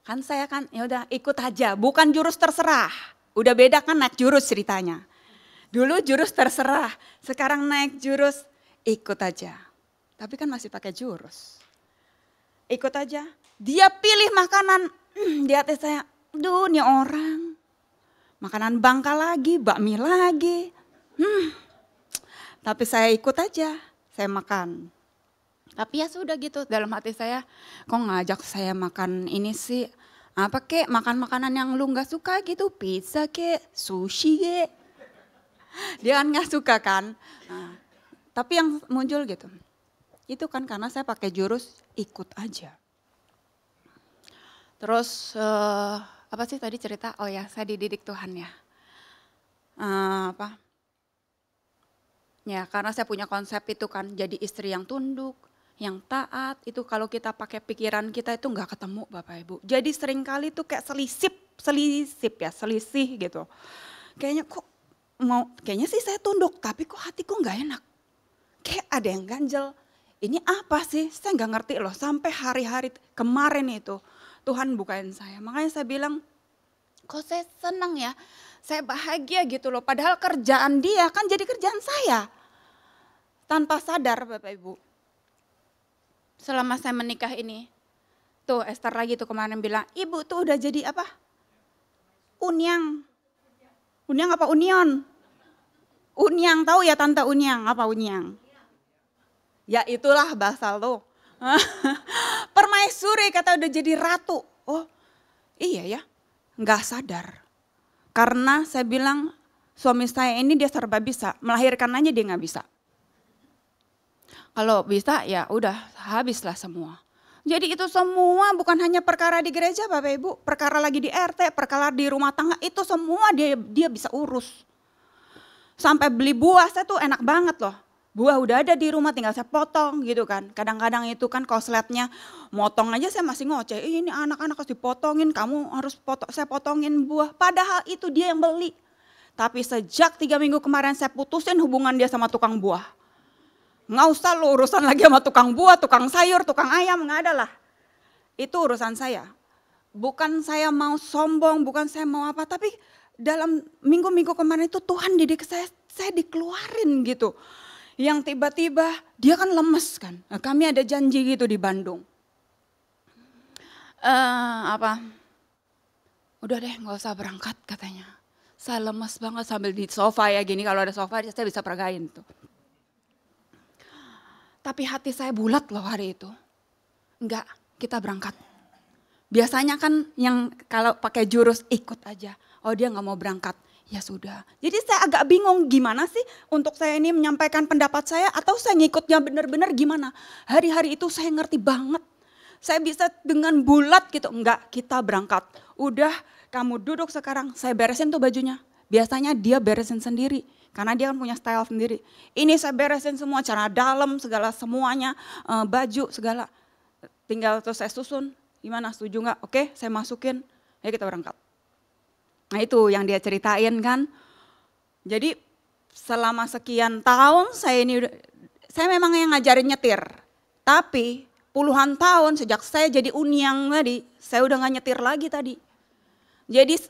Speaker 4: Kan saya kan ya udah ikut aja, bukan jurus terserah, udah beda kan naik jurus ceritanya. Dulu jurus terserah, sekarang naik jurus ikut aja. Tapi kan masih pakai jurus. Ikut aja. Dia pilih makanan di hati saya. Duh ini orang. Makanan Bangka lagi, bakmi lagi. Tapi saya ikut aja. Saya makan. Tapi ya sudah gitu dalam hati saya. Kok ngajak saya makan ini sih. Apa kek makan makanan yang lu gak suka gitu. Pizza kek, sushi kek. Dia kan gak suka kan. Nah, tapi yang muncul gitu. Itu kan karena saya pakai jurus ikut aja. Terus apa sih tadi cerita? Oh ya, saya dididik Tuhan ya. Ya karena saya punya konsep itu kan, jadi istri yang tunduk, yang taat. Itu kalau kita pakai pikiran kita itu nggak ketemu Bapak Ibu. Jadi seringkali tuh kayak selisih gitu. Kayaknya sih saya tunduk, tapi kok hatiku nggak enak. Kayak ada yang ganjel. Ini apa sih? Saya nggak ngerti loh. Sampai hari-hari kemarin itu Tuhan bukain saya. Makanya saya bilang, kok saya senang ya, saya bahagia gitu loh. Padahal kerjaan dia kan jadi kerjaan saya. Tanpa sadar Bapak Ibu. Selama saya menikah ini, tuh Esther lagi tuh kemarin bilang, ibu tuh udah jadi apa? Unyang. Unyang apa union? Unyang, tahu ya Tante Unyang, apa Unyang? Ya itulah bahasa lo. Permaisuri kata udah jadi ratu. Oh iya ya, nggak sadar. Karena saya bilang suami saya ini dia serba bisa, melahirkan aja dia nggak bisa. Kalau bisa ya udah habislah semua. Jadi itu semua bukan hanya perkara di gereja Bapak Ibu, perkara lagi di RT, perkara di rumah tangga, itu semua dia bisa urus. Sampai beli buah saya tuh enak banget loh. Buah udah ada di rumah tinggal saya potong gitu kan. Kadang-kadang itu kan kosletnya motong aja saya masih ngoceh. Ini anak-anak harus dipotongin, kamu harus saya potongin buah. Padahal itu dia yang beli. Tapi sejak 3 minggu kemarin saya putusin hubungan dia sama tukang buah. Nggak usah lo urusan lagi sama tukang buah, tukang sayur, tukang ayam, nggak ada lah. Itu urusan saya. Bukan saya mau sombong, bukan saya mau apa. Tapi dalam minggu-minggu kemarin itu Tuhan didik saya dikeluarin gitu. Yang tiba-tiba dia kan lemes kan. Nah, kami ada janji gitu di Bandung. Udah deh gak usah berangkat katanya. Saya lemes banget sambil di sofa ya gini, kalau ada sofa saya bisa peragain tuh. Tapi hati saya bulat loh hari itu. Enggak, kita berangkat. Biasanya kan yang kalau pakai jurus ikut aja. Oh dia gak mau berangkat, ya sudah. Jadi saya agak bingung gimana sih untuk saya ini menyampaikan pendapat saya atau saya ngikutnya benar-benar gimana. Hari-hari itu saya ngerti banget. Saya bisa dengan bulat gitu, enggak kita berangkat. Udah kamu duduk sekarang, saya beresin tuh bajunya. Biasanya dia beresin sendiri, karena dia kan punya style sendiri. Ini saya beresin semua, cara dalam segala semuanya, baju segala. Tinggal terus saya susun, gimana setuju enggak? Oke saya masukin, ayo kita berangkat. Nah itu yang dia ceritain kan. Jadi selama sekian tahun saya memang yang ngajarin nyetir. Tapi puluhan tahun sejak saya jadi uniang tadi, saya udah gak nyetir lagi tadi. Jadi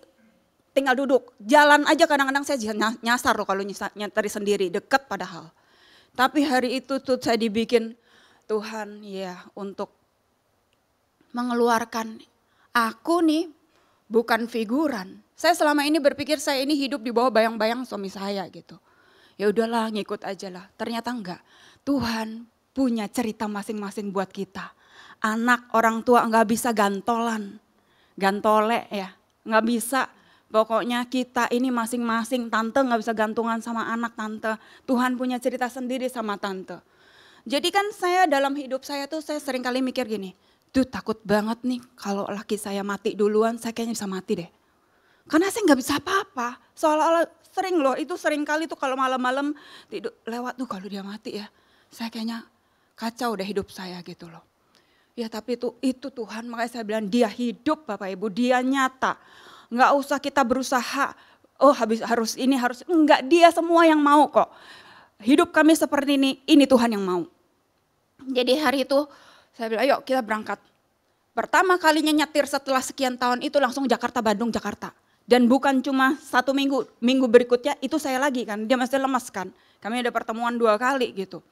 Speaker 4: tinggal duduk, jalan aja kadang-kadang saya nyasar loh kalau nyetir sendiri, deket padahal. Tapi hari itu tuh saya dibikin Tuhan ya untuk mengeluarkan aku nih bukan figuran. Saya selama ini berpikir saya ini hidup di bawah bayang-bayang suami saya gitu. Ya udahlah ngikut aja lah, ternyata enggak. Tuhan punya cerita masing-masing buat kita. Anak orang tua nggak bisa gantole ya, nggak bisa. Pokoknya kita ini masing-masing, tante nggak bisa gantungan sama anak tante. Tuhan punya cerita sendiri sama tante. Jadi kan saya dalam hidup saya tuh saya sering kali mikir gini, tuh takut banget nih kalau laki saya mati duluan, saya kayaknya bisa mati deh. Karena saya nggak bisa apa-apa, seolah-olah sering loh, itu sering kali tuh kalau malam-malam tidur lewat tuh kalau dia mati ya, saya kayaknya kacau udah hidup saya gitu loh. Ya tapi itu Tuhan, makanya saya bilang dia hidup Bapak Ibu, dia nyata. Nggak usah kita berusaha, oh harus ini harus, enggak, dia semua yang mau kok. Hidup kami seperti ini Tuhan yang mau. Jadi hari itu saya bilang ayo kita berangkat. Pertama kalinya nyetir setelah sekian tahun itu langsung Jakarta, Bandung, Jakarta. Dan bukan cuma 1 minggu, minggu berikutnya itu saya lagi kan, dia masih lemas kan. Kami ada pertemuan 2 kali gitu.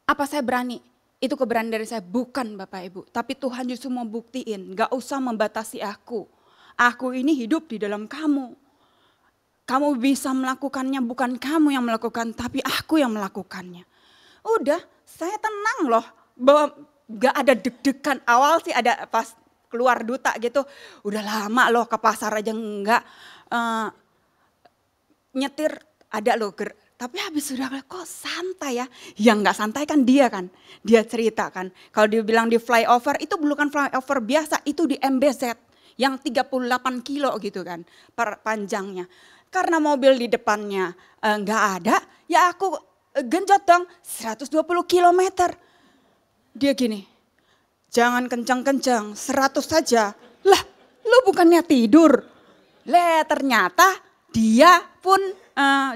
Speaker 4: Apa saya berani? Itu keberanian dari saya, bukan Bapak Ibu. Tapi Tuhan justru mau buktiin, gak usah membatasi aku. Aku ini hidup di dalam kamu. Kamu bisa melakukannya, bukan kamu yang melakukan, tapi aku yang melakukannya. Udah, saya tenang loh, bahwa gak ada deg-degan. Awal sih ada pas keluar duta gitu, udah lama loh ke pasar aja enggak. Nyetir ada loh, tapi habis sudah kok santai ya. Yang enggak santai kan dia cerita kan. Kalau dia bilang di flyover itu bukan flyover biasa, itu di MBZ yang 38 kilo gitu kan panjangnya. Karena mobil di depannya enggak ada, ya aku genjot dong 120 kilometer. Dia gini, jangan kencang-kencang, 100 saja. Lah, lu bukannya tidur. Ternyata dia pun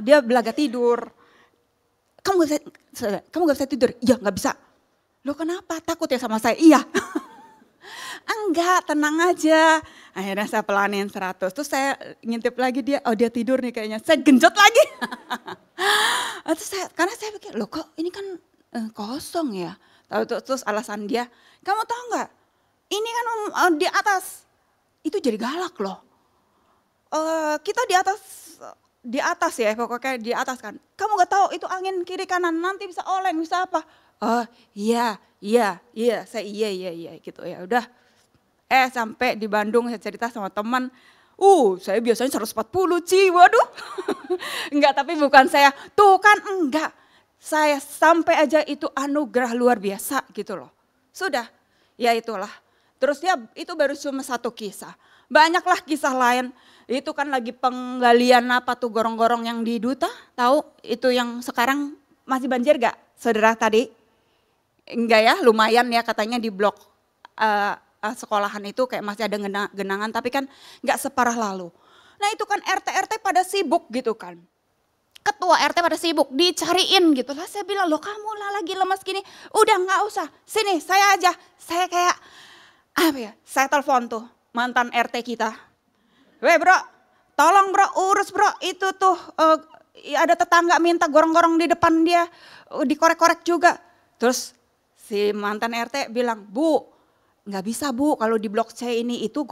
Speaker 4: dia belaga tidur. Kamu gak bisa tidur? Iya gak bisa. Lo kenapa? Takut ya sama saya? Iya. Enggak, tenang aja. Akhirnya saya pelanin 100. Terus saya ngintip lagi dia, oh dia tidur nih kayaknya. Saya genjot lagi. Karena saya pikir, loh kok ini kan kosong ya. Terus alasan dia, kamu tahu nggak? Ini kan di atas, itu jadi galak loh. Kita di atas ya, pokoknya di atas kan. Kamu nggak tahu itu angin kiri kanan nanti bisa oleng bisa apa? Oh iya, saya iya gitu ya udah. Sampai di Bandung saya cerita sama teman, saya biasanya 140 waduh. Enggak, tapi bukan saya, tuh kan enggak. Saya sampai aja itu anugerah luar biasa gitu loh. Sudah, ya itulah. Terus dia itu baru cuma 1 kisah. Banyaklah kisah lain. Itu kan lagi penggalian apa tuh gorong-gorong yang di Duta. Tahu itu yang sekarang masih banjir gak saudara tadi? Enggak ya, lumayan ya katanya di blok sekolahan itu kayak masih ada genangan. Tapi kan gak separah lalu. Nah itu kan RT-RT pada sibuk gitu kan. Ketua RT pada sibuk, dicariin gitu lah. Saya bilang, loh kamu lah lagi lemas gini, udah gak usah, sini saya aja. Saya kayak, saya telepon tuh mantan RT kita. Weh bro, tolong bro, urus bro, itu tuh ada tetangga minta gorong-gorong di depan dia, dikorek-korek juga. Terus si mantan RT bilang, Bu, nggak bisa Bu, kalau di blok C ini itu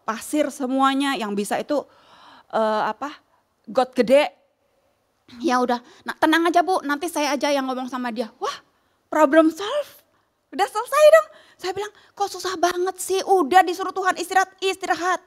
Speaker 4: pasir semuanya, yang bisa itu got gede. Ya udah, nah, tenang aja Bu, nanti saya aja yang ngomong sama dia. Wah, problem solve, udah selesai dong. Saya bilang, kok susah banget sih, udah disuruh Tuhan istirahat.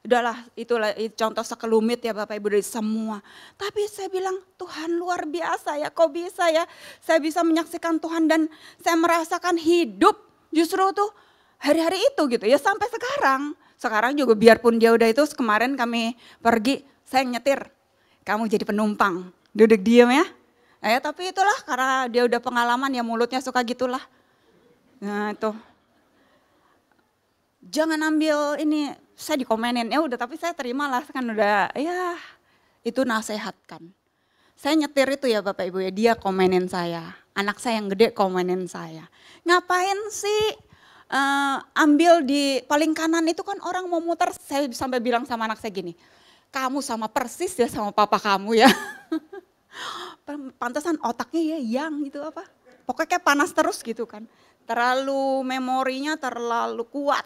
Speaker 4: Udahlah, itulah contoh sekelumit ya Bapak Ibu dari semua. Tapi saya bilang, Tuhan luar biasa ya, kok bisa ya. Saya bisa menyaksikan Tuhan dan saya merasakan hidup justru tuh hari-hari itu gitu ya, sampai sekarang. Sekarang juga biarpun dia udah itu, kemarin kami pergi, saya nyetir. Kamu jadi penumpang, duduk diem ya. Tapi itulah karena dia udah pengalaman ya, mulutnya suka gitulah. Nah itu. Jangan ambil ini, saya dikomenin, ya udah tapi saya terimalah kan udah ya itu nasihat kan. Saya nyetir itu ya Bapak Ibu ya, dia komenin saya. Anak saya yang gede komenin saya. Ngapain sih ambil di paling kanan itu kan orang mau muter, saya sampai bilang sama anak saya gini. Kamu sama persis ya sama papa kamu ya. Pantesan otaknya ya yang gitu apa. Pokoknya kayak panas terus gitu kan. Terlalu memorinya terlalu kuat.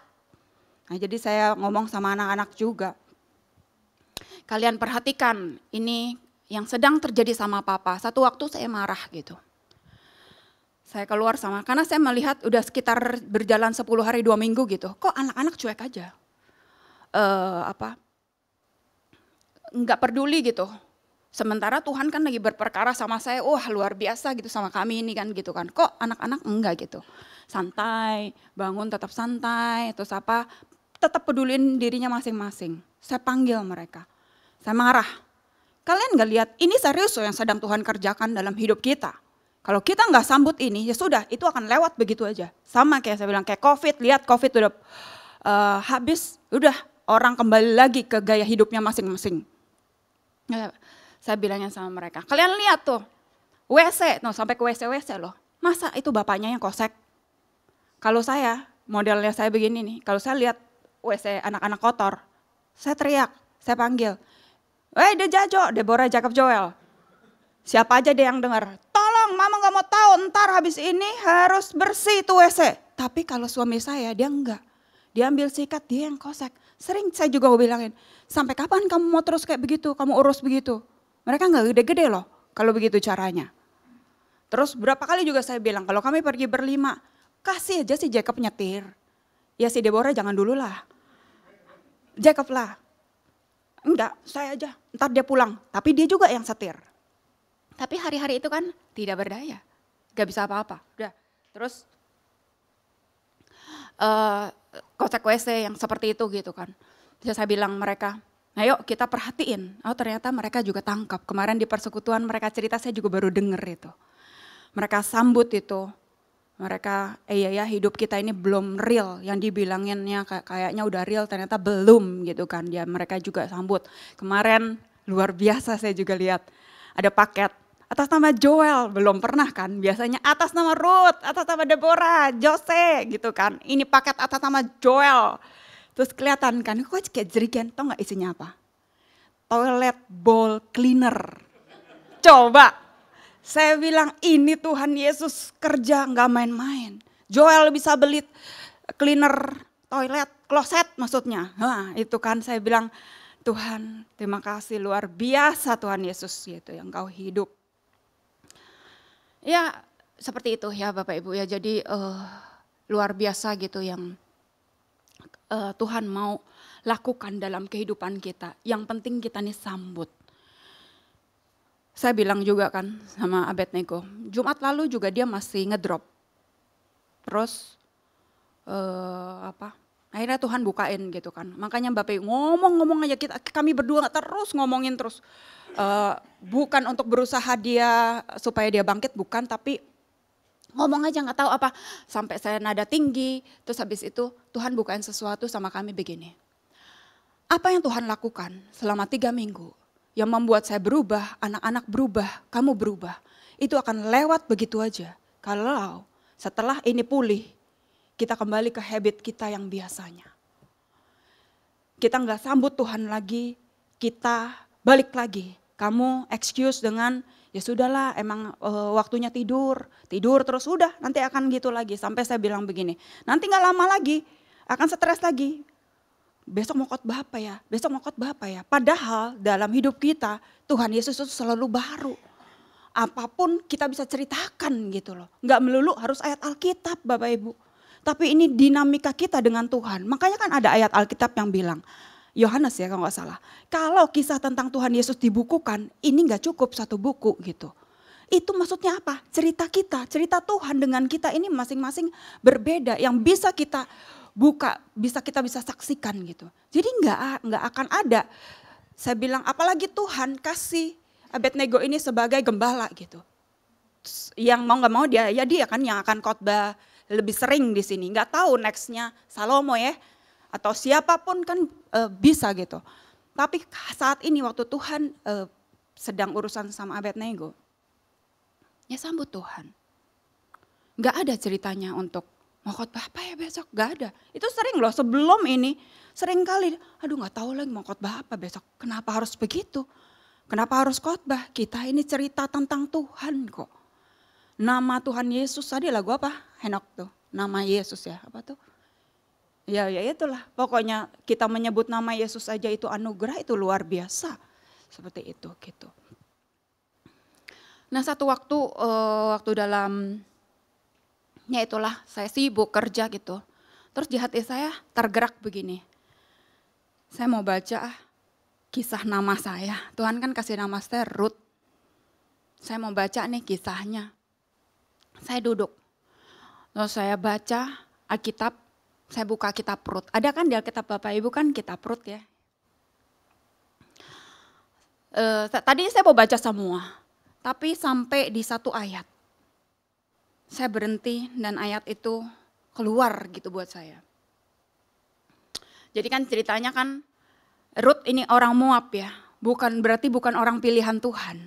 Speaker 4: Nah jadi saya ngomong sama anak-anak juga. Kalian perhatikan ini yang sedang terjadi sama papa. Satu waktu saya marah gitu. Saya keluar karena saya melihat udah sekitar berjalan 10 hari 2 minggu gitu. Kok anak-anak cuek aja. Enggak peduli gitu. Sementara Tuhan kan lagi berperkara sama saya, wah luar biasa gitu sama kami ini kan gitu kan. Kok anak-anak enggak gitu. Santai, bangun tetap santai, terus tetap pedulin dirinya masing-masing. Saya panggil mereka, saya marah. Kalian gak lihat ini serius loh yang sedang Tuhan kerjakan dalam hidup kita. Kalau kita gak sambut ini, ya sudah itu akan lewat begitu aja. Sama kayak saya bilang, kayak COVID, lihat COVID udah habis, udah orang kembali lagi ke gaya hidupnya masing-masing. Saya bilangnya sama mereka, kalian lihat tuh, WC, sampai ke WC loh. Masa itu bapaknya yang kosek? Kalau saya, modelnya saya begini nih, kalau saya lihat WC anak-anak kotor, saya teriak, saya panggil, Deborah Jacob Joel. Siapa aja deh yang dengar, tolong mama gak mau tahu, ntar habis ini harus bersih tuh WC. Tapi kalau suami saya, dia enggak. Dia ambil sikat, dia yang kosek. Sering saya juga bilangin, sampai kapan kamu mau terus kayak begitu, kamu urus begitu. Mereka gak gede-gede loh kalau begitu caranya. Terus berapa kali juga saya bilang, kalau kami pergi berlima, kasih aja si Jacob nyetir. Ya si Deborah jangan dulu lah. Jacob lah. Enggak, saya aja, ntar dia pulang. Tapi dia juga yang setir. Tapi hari-hari itu kan tidak berdaya. Gak bisa apa-apa. Udah. Terus kosek WC yang seperti itu gitu kan. Bisa saya bilang mereka, ayo kita perhatiin. Oh ternyata mereka juga tangkap. Kemarin di persekutuan mereka cerita, saya juga baru denger itu. Mereka sambut itu. Mereka, iya ya hidup kita ini belum real. Yang dibilanginnya kayaknya udah real, ternyata belum gitu kan. Ya mereka juga sambut. Kemarin luar biasa saya juga lihat. Ada paket atas nama Joel, belum pernah kan. Biasanya atas nama Ruth, atas nama Deborah, Jose gitu kan. Ini paket atas nama Joel. Terus kelihatan kan, kok kayak jerigen, tau gak isinya apa? Toilet bowl cleaner. Coba. Saya bilang ini Tuhan Yesus kerja gak main-main. Joel bisa beli cleaner toilet, kloset maksudnya. Nah, itu kan saya bilang Tuhan terima kasih luar biasa Tuhan Yesus gitu yang kau hidup. Ya seperti itu ya Bapak Ibu ya, jadi luar biasa gitu yang Tuhan mau lakukan dalam kehidupan kita. Yang penting kita nih sambut. Saya bilang juga kan sama Abednego, Jumat lalu juga dia masih ngedrop. Terus akhirnya Tuhan bukain gitu kan. Makanya Bapak Ibu ngomong aja, kami berdua terus ngomongin terus. Bukan untuk berusaha dia supaya dia bangkit, bukan, tapi ngomong aja gak tahu apa. Sampai saya nada tinggi, terus habis itu Tuhan bukain sesuatu sama kami begini. Apa yang Tuhan lakukan selama 3 minggu yang membuat saya berubah, anak-anak berubah, kamu berubah. Itu akan lewat begitu aja. Kalau setelah ini pulih, kita kembali ke habit kita yang biasanya. Kita gak sambut Tuhan lagi, kita balik lagi. Kamu excuse dengan Ya sudahlah, emang waktunya tidur terus, udah nanti akan gitu lagi. Sampai saya bilang begini, nanti gak lama lagi akan stres lagi. Besok mau khotbah apa ya, besok mau khotbah apa ya. Padahal dalam hidup kita Tuhan Yesus itu selalu baru. Apapun kita bisa ceritakan gitu loh. Gak melulu harus ayat Alkitab Bapak Ibu. Tapi ini dinamika kita dengan Tuhan. Makanya kan ada ayat Alkitab yang bilang, Yohanes ya kalau gak salah. Kalau kisah tentang Tuhan Yesus dibukukan, ini gak cukup satu buku gitu. Itu maksudnya apa? Cerita kita, cerita Tuhan dengan kita ini masing-masing berbeda. Yang bisa kita buka, kita bisa saksikan gitu. Jadi gak akan ada. Saya bilang apalagi Tuhan kasih Abednego ini sebagai gembala gitu. Yang mau gak mau dia kan yang akan khotbah lebih sering di sini. Gak tahu nextnya Salomo ya. Atau siapapun kan bisa gitu. Tapi saat ini waktu Tuhan sedang urusan sama Abednego, ya sambut Tuhan. Gak ada ceritanya untuk mau khotbah apa ya besok, gak ada. Itu sering loh sebelum ini, sering kali, aduh gak tahu lagi mau khotbah apa besok. Kenapa harus begitu? Kenapa harus khotbah? Kita ini cerita tentang Tuhan kok. Nama Tuhan Yesus, tadi lagu apa? Henok tuh, nama Yesus ya, apa tuh? Ya itulah, pokoknya kita menyebut nama Yesus aja itu anugerah, itu luar biasa. Seperti itu gitu. Nah satu waktu dalam, ya itulah saya sibuk kerja gitu. Terus di hati saya tergerak begini. Saya mau baca kisah nama saya. Tuhan kan kasih nama saya Ruth. Saya mau baca nih kisahnya. Saya duduk. Terus saya baca Alkitab. Saya buka kitab Rut. Ada kan di Alkitab Bapak Ibu kan kitab Rut ya. Tadi saya mau baca semua. Tapi sampai di satu ayat. Saya berhenti dan ayat itu keluar gitu buat saya. Jadi kan ceritanya kan Rut ini orang Moab ya. Berarti bukan orang pilihan Tuhan.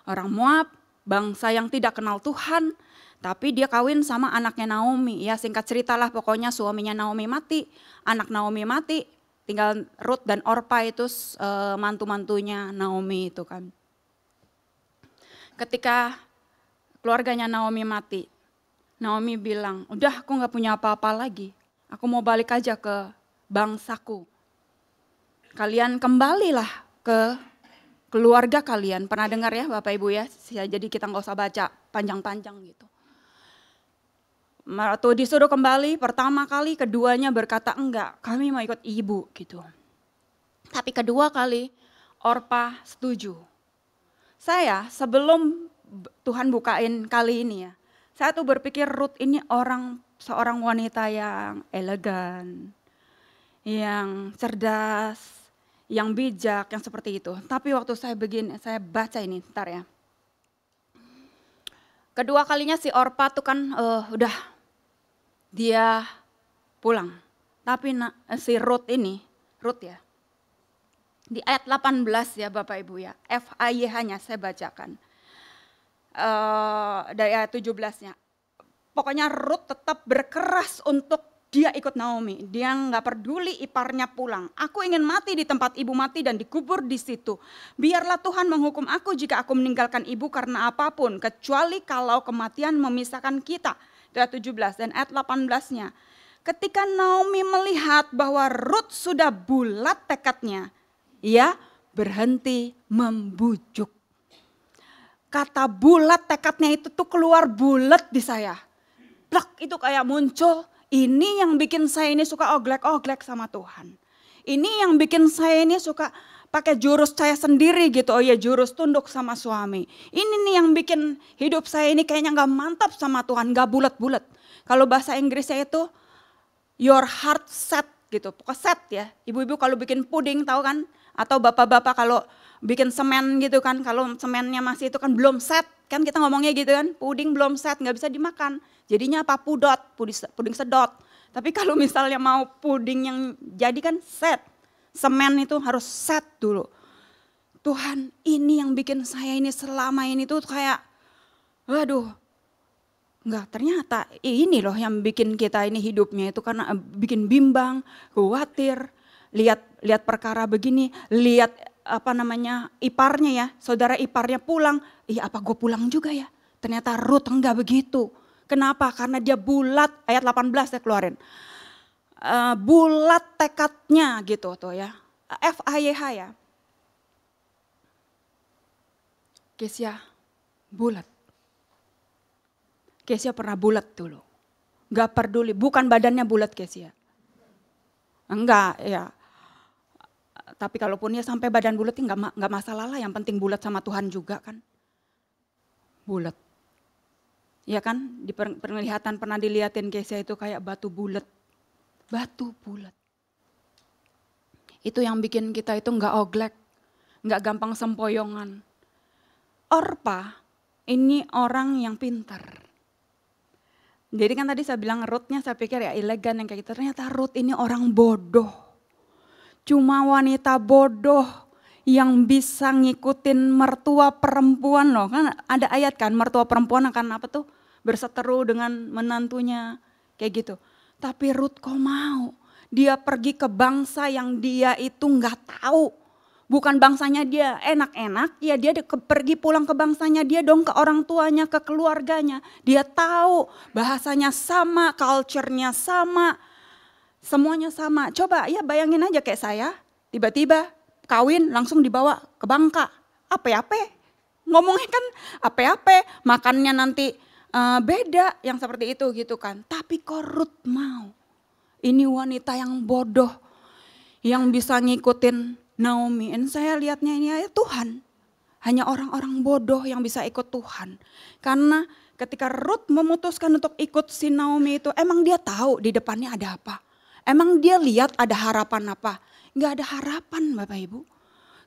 Speaker 4: Orang Moab, bangsa yang tidak kenal Tuhan. Tapi dia kawin sama anaknya Naomi. Ya singkat ceritalah pokoknya suaminya Naomi mati. Anak Naomi mati. Tinggal Ruth dan Orpa itu mantu-mantunya Naomi itu kan. Ketika keluarganya Naomi mati. Naomi bilang, udah aku gak punya apa-apa lagi. Aku mau balik aja ke bangsaku. Kalian kembalilah ke keluarga kalian. Pernah dengar ya Bapak Ibu ya. Jadi kita gak usah baca panjang-panjang gitu. Waktu disuruh kembali pertama kali, keduanya berkata enggak, kami mau ikut ibu gitu. Tapi kedua kali Orpa setuju. Saya sebelum Tuhan bukain kali ini ya, saya tuh berpikir Ruth ini seorang wanita yang elegan, yang cerdas, yang bijak, yang seperti itu. Tapi waktu saya baca ini, ntar ya. Kedua kalinya si Orpa tuh kan udah dia pulang. Tapi si Ruth ya. Di ayat 18 ya Bapak Ibu ya. FAYH-nya saya bacakan. Dari ayat 17-nya. Pokoknya Ruth tetap berkeras untuk dia ikut Naomi. Dia gak peduli iparnya pulang. Aku ingin mati di tempat ibu mati dan dikubur di situ. Biarlah Tuhan menghukum aku jika aku meninggalkan ibu karena apapun. Kecuali kalau kematian memisahkan kita. Ayat 17 dan ayat 18-nya. Ketika Naomi melihat bahwa Ruth sudah bulat tekadnya. Ia berhenti membujuk. Kata bulat tekadnya itu tuh keluar bulat di saya. Plak itu kayak muncul. Ini yang bikin saya ini suka oglek-oglek sama Tuhan. Ini yang bikin saya ini suka pakai jurus saya sendiri gitu. Oh ya jurus tunduk sama suami. Ini nih yang bikin hidup saya ini kayaknya gak mantap sama Tuhan. Gak bulat-bulat. Kalau bahasa Inggrisnya itu your heart set gitu. Pokoknya set ya. Ibu-ibu kalau bikin puding tahu kan. Atau bapak-bapak kalau bikin semen gitu kan. Kalau semennya masih itu kan belum set. Kan kita ngomongnya gitu kan. Puding belum set gak bisa dimakan. Jadinya apa? Puding sedot. Tapi kalau misalnya mau puding yang jadi kan set. Semen itu harus set dulu. Tuhan ini yang bikin saya ini selama ini tuh kayak, waduh. Enggak, ternyata ini loh yang bikin kita ini hidupnya itu karena bikin bimbang, khawatir. Lihat perkara begini, lihat iparnya ya, saudara iparnya pulang, iya apa gue pulang juga ya? Ternyata Ruth enggak begitu. Kenapa? Karena dia bulat, ayat 18 saya keluarin. Bulat tekadnya gitu tuh ya. FAYH ya. Kesya bulat. Kesya pernah bulat dulu. Gak peduli, bukan badannya bulat Kesya. Enggak ya. Tapi kalaupun ya sampai badan bulat enggak masalah lah, yang penting bulat sama Tuhan juga kan. Bulat. Ya kan, di penglihatan pernah dilihatin Kesya itu kayak batu bulat. Batu bulat. Itu yang bikin kita itu enggak oglek, enggak gampang sempoyongan. Orpa ini orang yang pintar. Jadi kan tadi saya bilang Ruth-nya saya pikir ya elegan yang kayak gitu. Ternyata Ruth ini orang bodoh. Cuma wanita bodoh yang bisa ngikutin mertua perempuan loh. Kan ada ayat kan mertua perempuan akan apa tuh berseteru dengan menantunya kayak gitu. Tapi Ruth kok mau? Dia pergi ke bangsa yang dia itu nggak tahu. Bukan bangsanya dia enak-enak, ya dia pergi pulang ke bangsanya dia dong, ke orang tuanya, ke keluarganya. Dia tahu bahasanya sama, culture-nya sama, semuanya sama. Coba ya bayangin aja kayak saya, tiba-tiba kawin langsung dibawa ke Bangka. Apa-apa, ngomongnya kan apa-apa, makannya nanti beda yang seperti itu gitu kan. Tapi kok Ruth mau? Ini wanita yang bodoh, yang bisa ngikutin Naomi. Dan saya lihatnya ini ya Tuhan. Hanya orang-orang bodoh yang bisa ikut Tuhan. Karena ketika Ruth memutuskan untuk ikut si Naomi itu, emang dia tahu di depannya ada apa? Emang dia lihat ada harapan apa? Enggak ada harapan Bapak Ibu.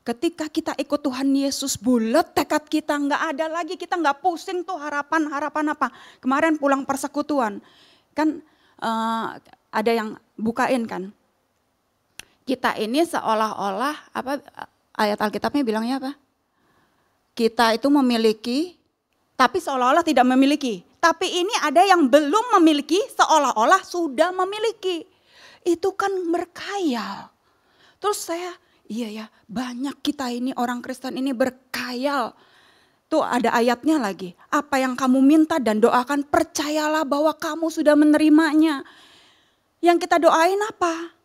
Speaker 4: Ketika kita ikut Tuhan Yesus, bulat tekad kita, enggak ada lagi, kita enggak pusing tuh harapan apa. Kemarin pulang persekutuan, kan ada yang bukain kan. Kita ini seolah-olah ayat Alkitabnya bilangnya apa? Kita itu memiliki tapi seolah-olah tidak memiliki. Tapi ini ada yang belum memiliki seolah-olah sudah memiliki. Itu kan berkhayal. Terus saya, iya ya, banyak kita ini orang Kristen ini berkhayal. Tuh ada ayatnya lagi. Apa yang kamu minta dan doakan, percayalah bahwa kamu sudah menerimanya. Yang kita doain apa?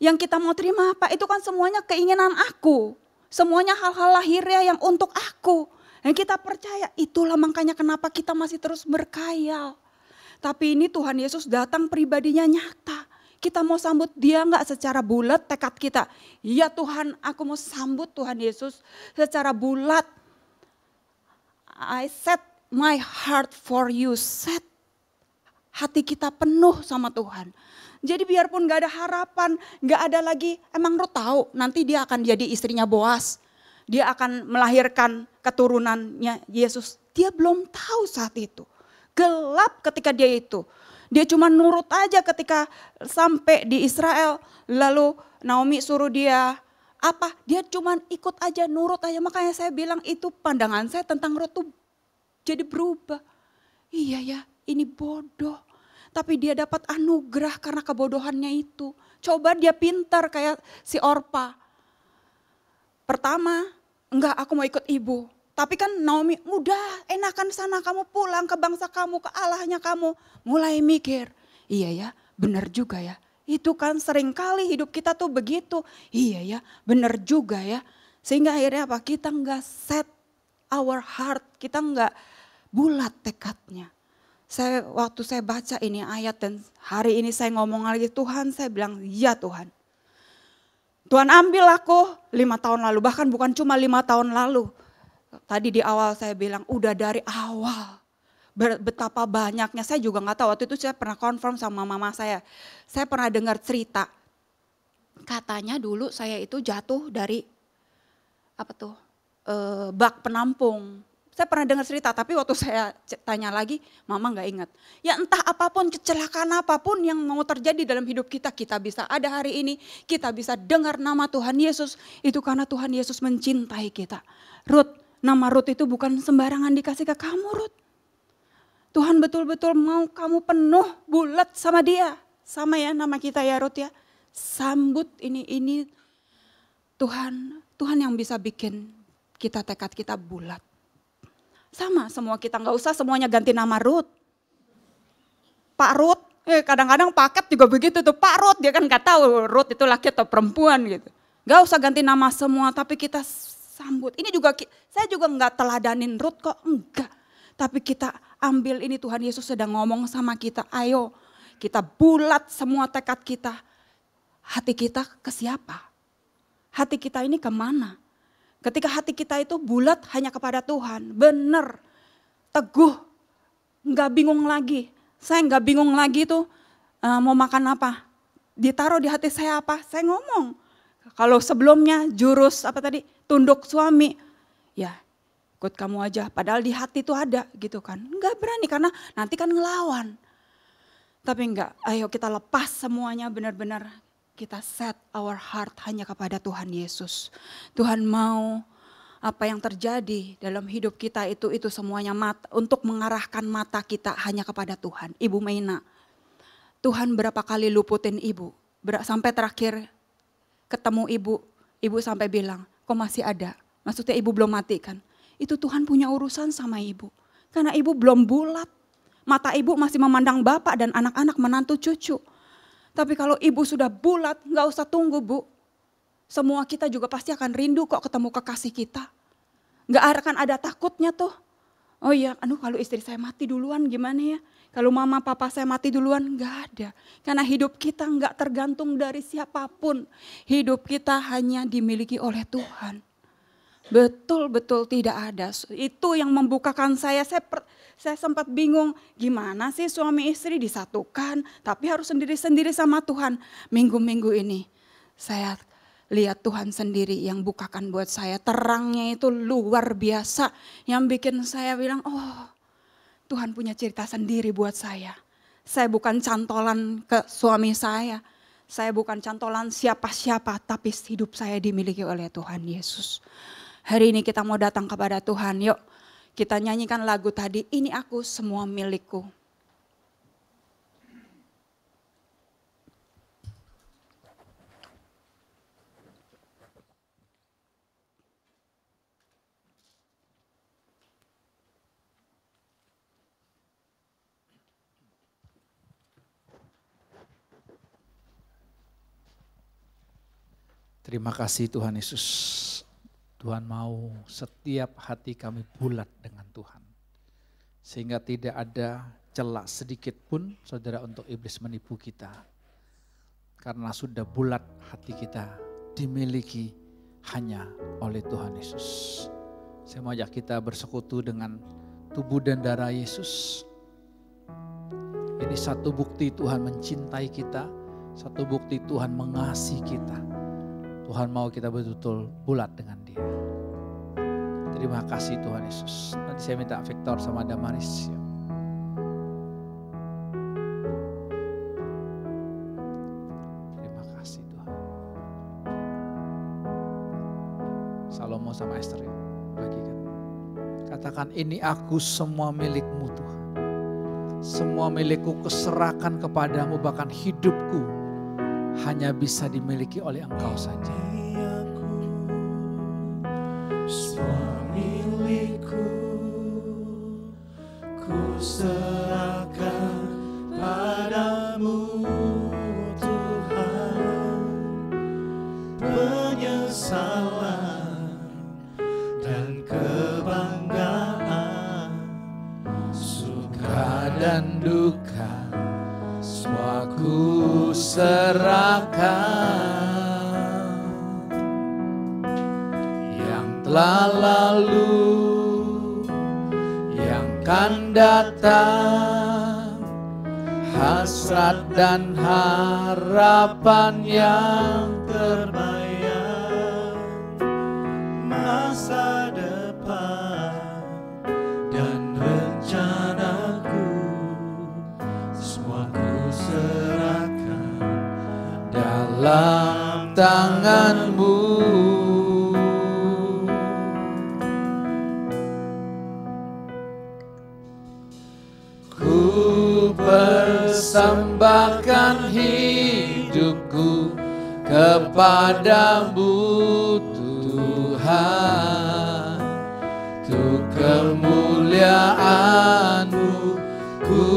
Speaker 4: Yang kita mau terima apa? Itu kan semuanya keinginan aku. Semuanya hal-hal lahiriah yang untuk aku. Dan kita percaya, itulah makanya kenapa kita masih terus berkhayal. Tapi ini Tuhan Yesus datang pribadinya nyata. Kita mau sambut dia enggak secara bulat tekad kita. Ya Tuhan, aku mau sambut Tuhan Yesus secara bulat. I set my heart for you. Set hati kita penuh sama Tuhan. Jadi biarpun gak ada harapan, gak ada lagi, emang Ruth tahu nanti dia akan jadi istrinya Boas. Dia akan melahirkan keturunannya Yesus. Dia belum tahu saat itu. Gelap ketika dia itu. Dia cuma nurut aja ketika sampai di Israel. Lalu Naomi suruh dia apa? Dia cuma ikut aja, nurut aja. Makanya saya bilang itu pandangan saya tentang Ruth tuh jadi berubah. Iya ya, ini bodoh. Tapi dia dapat anugerah karena kebodohannya itu. Coba dia pintar kayak si Orpa. Pertama, enggak aku mau ikut ibu. Tapi kan Naomi, udah enakan sana kamu pulang ke bangsa kamu, ke Allahnya kamu. Mulai mikir, iya ya benar juga ya. Itu kan sering kali hidup kita tuh begitu. Iya ya benar juga ya. Sehingga akhirnya apa? Kita enggak set our heart, kita enggak bulat tekadnya. Waktu saya baca ini ayat dan hari ini saya ngomong lagi Tuhan, saya bilang ya Tuhan. Tuhan ambil aku 5 tahun lalu, bahkan bukan cuma 5 tahun lalu. Tadi di awal saya bilang udah dari awal. Betapa banyaknya, saya juga gak tahu. Waktu itu saya pernah confirm sama mama saya. Saya pernah dengar cerita. Katanya dulu saya itu jatuh dari bak penampung. Saya pernah dengar cerita, tapi waktu saya tanya lagi, mama gak ingat. Ya entah apapun, kecelakaan apapun yang mau terjadi dalam hidup kita, kita bisa ada hari ini, kita bisa dengar nama Tuhan Yesus. Itu karena Tuhan Yesus mencintai kita. Ruth, nama Ruth itu bukan sembarangan dikasih ke kamu Ruth. Tuhan betul-betul mau kamu penuh, bulat sama dia. Sama ya nama kita ya Ruth ya. Sambut ini Tuhan Tuhan yang bisa bikin kita tekad kita bulat. Sama semua kita, nggak usah semuanya ganti nama Ruth. Pak Ruth, kadang-kadang paket juga begitu tuh, Pak Ruth, dia kan nggak tahu Ruth itu laki atau perempuan gitu. Nggak usah ganti nama semua, tapi kita sambut. Ini juga, saya juga nggak teladanin Ruth kok, enggak. Tapi kita ambil ini, Tuhan Yesus sedang ngomong sama kita, ayo kita bulat semua tekad kita. Hati kita ke siapa? Hati kita ini kemana? Ketika hati kita itu bulat hanya kepada Tuhan, benar, teguh, nggak bingung lagi. Saya nggak bingung lagi tuh mau makan apa, ditaruh di hati saya apa, saya ngomong. Kalau sebelumnya jurus apa tadi, tunduk suami, ya ikut kamu aja. Padahal di hati itu ada gitu kan, nggak berani karena nanti kan ngelawan. Tapi enggak, ayo kita lepas semuanya benar-benar. Kita set our heart hanya kepada Tuhan Yesus. Tuhan mau apa yang terjadi dalam hidup kita itu semuanya untuk mengarahkan mata kita hanya kepada Tuhan. Ibu Meina, Tuhan berapa kali luputin ibu. Sampai terakhir ketemu ibu sampai bilang, kok masih ada? Maksudnya ibu belum mati kan? Itu Tuhan punya urusan sama ibu. Karena ibu belum bulat. Mata ibu masih memandang bapak dan anak-anak menantu cucu. Tapi kalau ibu sudah bulat, gak usah tunggu bu. Semua kita juga pasti akan rindu kok ketemu kekasih kita. Gak akan ada takutnya tuh. Oh iya, kalau istri saya mati duluan gimana ya? Kalau mama papa saya mati duluan, gak ada. Karena hidup kita gak tergantung dari siapapun. Hidup kita hanya dimiliki oleh Tuhan. Betul-betul tidak ada. Itu yang membukakan saya sempat bingung, gimana sih suami istri disatukan, tapi harus sendiri-sendiri sama Tuhan. Minggu-minggu ini saya lihat Tuhan sendiri yang bukakan buat saya. Terangnya itu luar biasa, yang bikin saya bilang, oh Tuhan punya cerita sendiri buat saya. Saya bukan cantolan ke suami saya bukan cantolan siapa-siapa, tapi hidup saya dimiliki oleh Tuhan Yesus. Hari ini kita mau datang kepada Tuhan, yuk. Kita nyanyikan lagu tadi, ini aku semua milikku.
Speaker 2: Terima kasih Tuhan Yesus. Tuhan mau setiap hati kami bulat dengan Tuhan. Sehingga tidak ada celah sedikit pun saudara untuk iblis menipu kita. Karena sudah bulat hati kita dimiliki hanya oleh Tuhan Yesus. Saya mau ajak kita bersekutu dengan tubuh dan darah Yesus. Ini satu bukti Tuhan mencintai kita. Satu bukti Tuhan mengasihi kita. Tuhan mau kita betul-betul bulat dengan Dia. Terima kasih Tuhan Yesus. Nanti saya minta Victor sama Damaris. Terima kasih Tuhan. Salomo sama Esther bagikan. Katakan, ini aku semua milikmu Tuhan. Semua milikku kuserahkan kepadamu, bahkan hidupku hanya bisa dimiliki oleh Engkau saja.
Speaker 1: Semua milikku ku serahkan padamu Tuhan. Penyesalan dan kebanggaan, suka dan duka, semua ku serahkan. Yang telah lalu, yang akan datang, hasrat dan harapan yang terbayang, masa depan dan rencanaku, semua ku serahkan dalam tanganmu. Ku persembahkan hidupku kepadamu Tuhan.
Speaker 2: Tuhan, untuk kemuliaan-Mu ku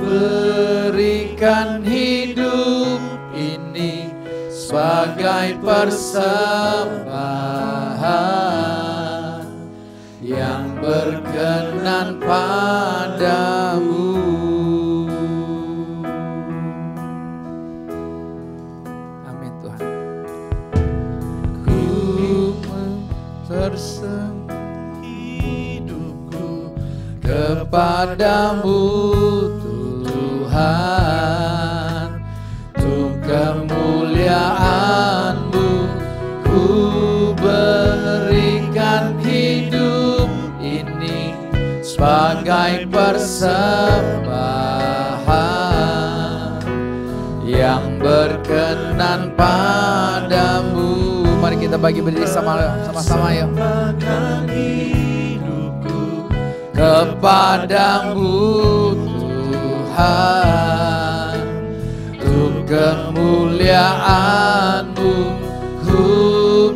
Speaker 2: berikan hidup ini sebagai persembahan yang berkenan padamu. Amin Tuhan. Ku mempersembahkan hidupku kepadamu Tuhan, untuk kemuliaan-Mu ku berikan hidup ini sebagai persembahan yang berkenan padamu. Mari kita bagi berdiri sama-sama ya. Kepadamu Tuhan, untuk kemuliaan-Mu ku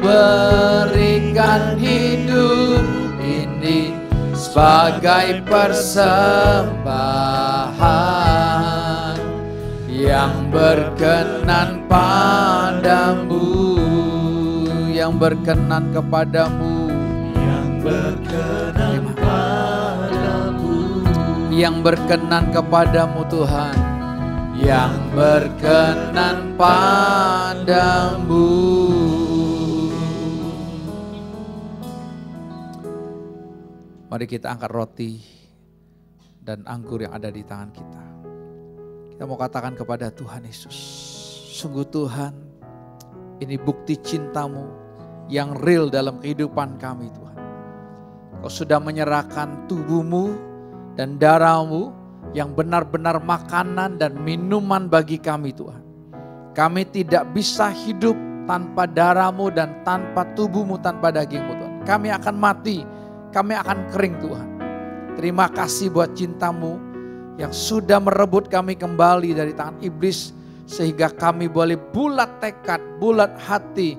Speaker 2: berikan hidup ini sebagai persembahan yang berkenan padamu, yang berkenan kepadamu, yang berkenan padamu, yang berkenan kepadamu Tuhan, yang berkenan padamu. Mari kita angkat roti dan anggur yang ada di tangan kita. Kita mau katakan kepada Tuhan Yesus, sungguh Tuhan, ini bukti cinta-Mu yang real dalam kehidupan kami Tuhan. Kau sudah menyerahkan tubuh-Mu dan darah-Mu yang benar-benar makanan dan minuman bagi kami Tuhan. Kami tidak bisa hidup tanpa darah-Mu dan tanpa tubuh-Mu, tanpa daging-Mu Tuhan. Kami akan mati, kami akan kering Tuhan. Terima kasih buat cinta-Mu yang sudah merebut kami kembali dari tangan iblis, sehingga kami boleh bulat tekad, bulat hati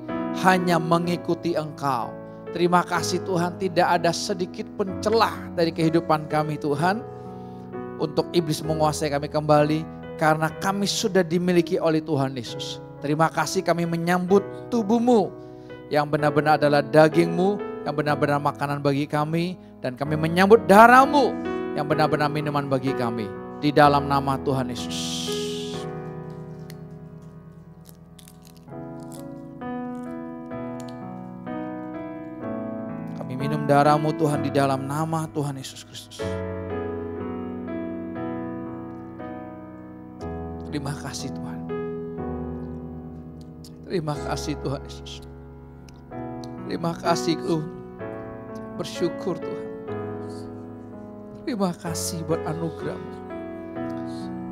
Speaker 2: hanya mengikuti Engkau. Terima kasih Tuhan, tidak ada sedikit pun celah dari kehidupan kami Tuhan untuk iblis menguasai kami kembali, karena kami sudah dimiliki oleh Tuhan Yesus. Terima kasih kami menyambut tubuh-Mu yang benar-benar adalah daging-Mu, yang benar-benar makanan bagi kami, dan kami menyambut darah-Mu yang benar-benar minuman bagi kami. Di dalam nama Tuhan Yesus. Kami minum darah-Mu Tuhan di dalam nama Tuhan Yesus Kristus. Terima kasih Tuhan. Terima kasih Tuhan Yesus. Terima kasih Tuhan. Bersyukur Tuhan. Terima kasih buat anugerah-Mu.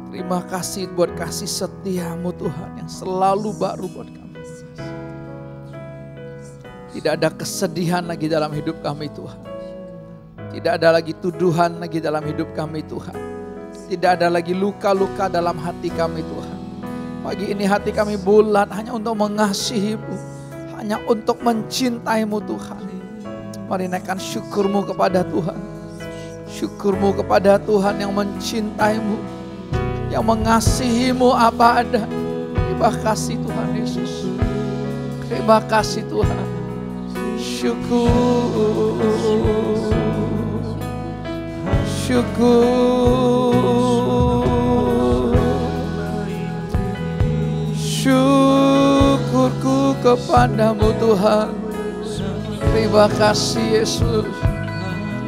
Speaker 2: Terima kasih buat kasih setia-Mu Tuhan yang selalu baru buat kami. Tidak ada kesedihan lagi dalam hidup kami Tuhan. Tidak ada lagi tuduhan lagi dalam hidup kami Tuhan. Tidak ada lagi luka-luka dalam hati kami Tuhan. Pagi ini hati kami bulat hanya untuk mengasihi-Mu, hanya untuk mencintai-Mu Tuhan. Mari naikkan syukur-Mu kepada Tuhan. Syukur-Mu kepada Tuhan yang mencintai-Mu, yang mengasihi-Mu apa ada. Terima kasih Tuhan Yesus. Terima kasih Tuhan. Syukur. Syukur. Syukurku kepadamu Tuhan. Terima kasih Yesus.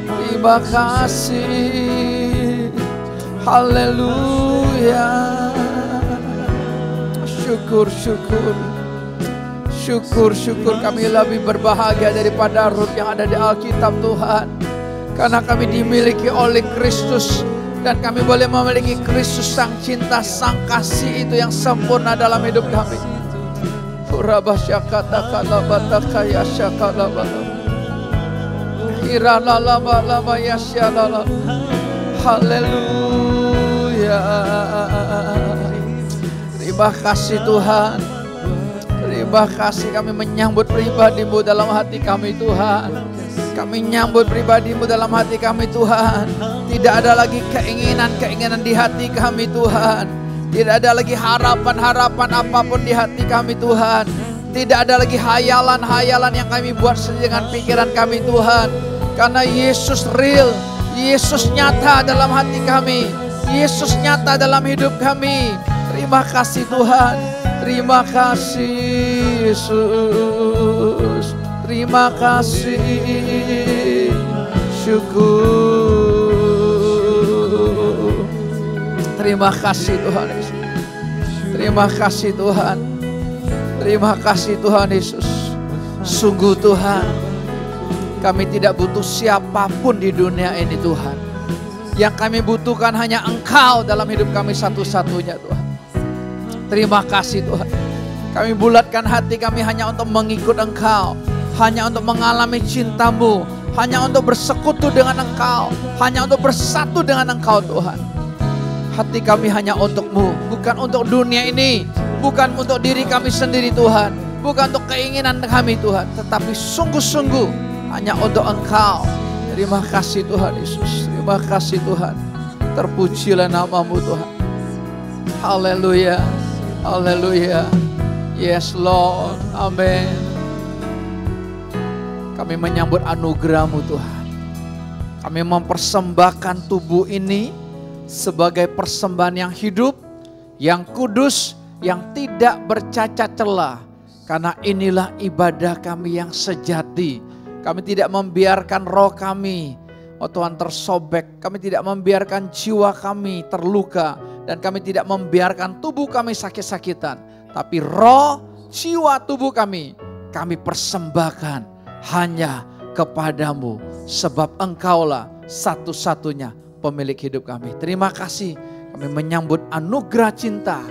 Speaker 2: Terima kasih. Haleluya. Syukur, syukur. Syukur, syukur kami lebih berbahagia daripada Rut yang ada di Alkitab Tuhan. Karena kami dimiliki oleh Kristus. Dan kami boleh memiliki Kristus sang cinta, sang kasih itu yang sempurna dalam hidup kami. Haleluya. Terima kasih Tuhan. Terima kasih, kami menyambut pribadi-Mu dalam hati kami Tuhan. Kami menyambut pribadi-Mu dalam hati kami Tuhan. Tidak ada lagi keinginan-keinginan di hati kami Tuhan. Tidak ada lagi harapan-harapan apapun di hati kami Tuhan. Tidak ada lagi hayalan-hayalan yang kami buat sendiri dengan pikiran kami Tuhan. Karena Yesus real, Yesus nyata dalam hati kami. Yesus nyata dalam hidup kami. Terima kasih Tuhan. Terima kasih Yesus. Terima kasih. Syukur. Terima kasih Tuhan Yesus. Terima kasih Tuhan. Terima kasih Tuhan Yesus. Sungguh Tuhan, kami tidak butuh siapapun di dunia ini Tuhan. Yang kami butuhkan hanya Engkau dalam hidup kami satu-satunya Tuhan. Terima kasih Tuhan. Kami bulatkan hati kami hanya untuk mengikut Engkau. Hanya untuk mengalami cinta-Mu. Hanya untuk bersekutu dengan Engkau. Hanya untuk bersatu dengan Engkau Tuhan. Hati kami hanya untuk-Mu. Bukan untuk dunia ini. Bukan untuk diri kami sendiri Tuhan. Bukan untuk keinginan kami Tuhan. Tetapi sungguh-sungguh hanya untuk Engkau. Terima kasih Tuhan Yesus. Terima kasih Tuhan. Terpujilah nama-Mu Tuhan. Haleluya. Haleluya. Yes Lord. Amin. Kami menyambut anugerah-Mu Tuhan. Kami mempersembahkan tubuh ini sebagai persembahan yang hidup, yang kudus, yang tidak bercacat celah. Karena inilah ibadah kami yang sejati. Kami tidak membiarkan roh kami, oh Tuhan, tersobek. Kami tidak membiarkan jiwa kami terluka. Dan kami tidak membiarkan tubuh kami sakit-sakitan. Tapi roh, jiwa, tubuh kami persembahkan hanya kepadamu. Sebab Engkaulah satu-satunya pemilik hidup kami. Terima kasih, kami menyambut anugerah cinta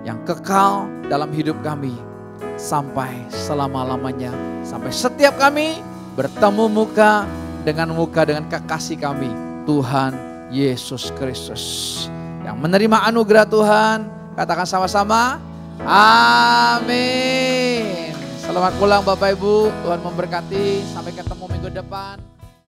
Speaker 2: yang kekal dalam hidup kami. Sampai selama-lamanya. Sampai setiap kami bertemu muka dengan kekasih kami, Tuhan Yesus Kristus. Yang menerima anugerah Tuhan, katakan sama-sama, amin. Selamat pulang Bapak Ibu, Tuhan memberkati. Sampai ketemu minggu depan.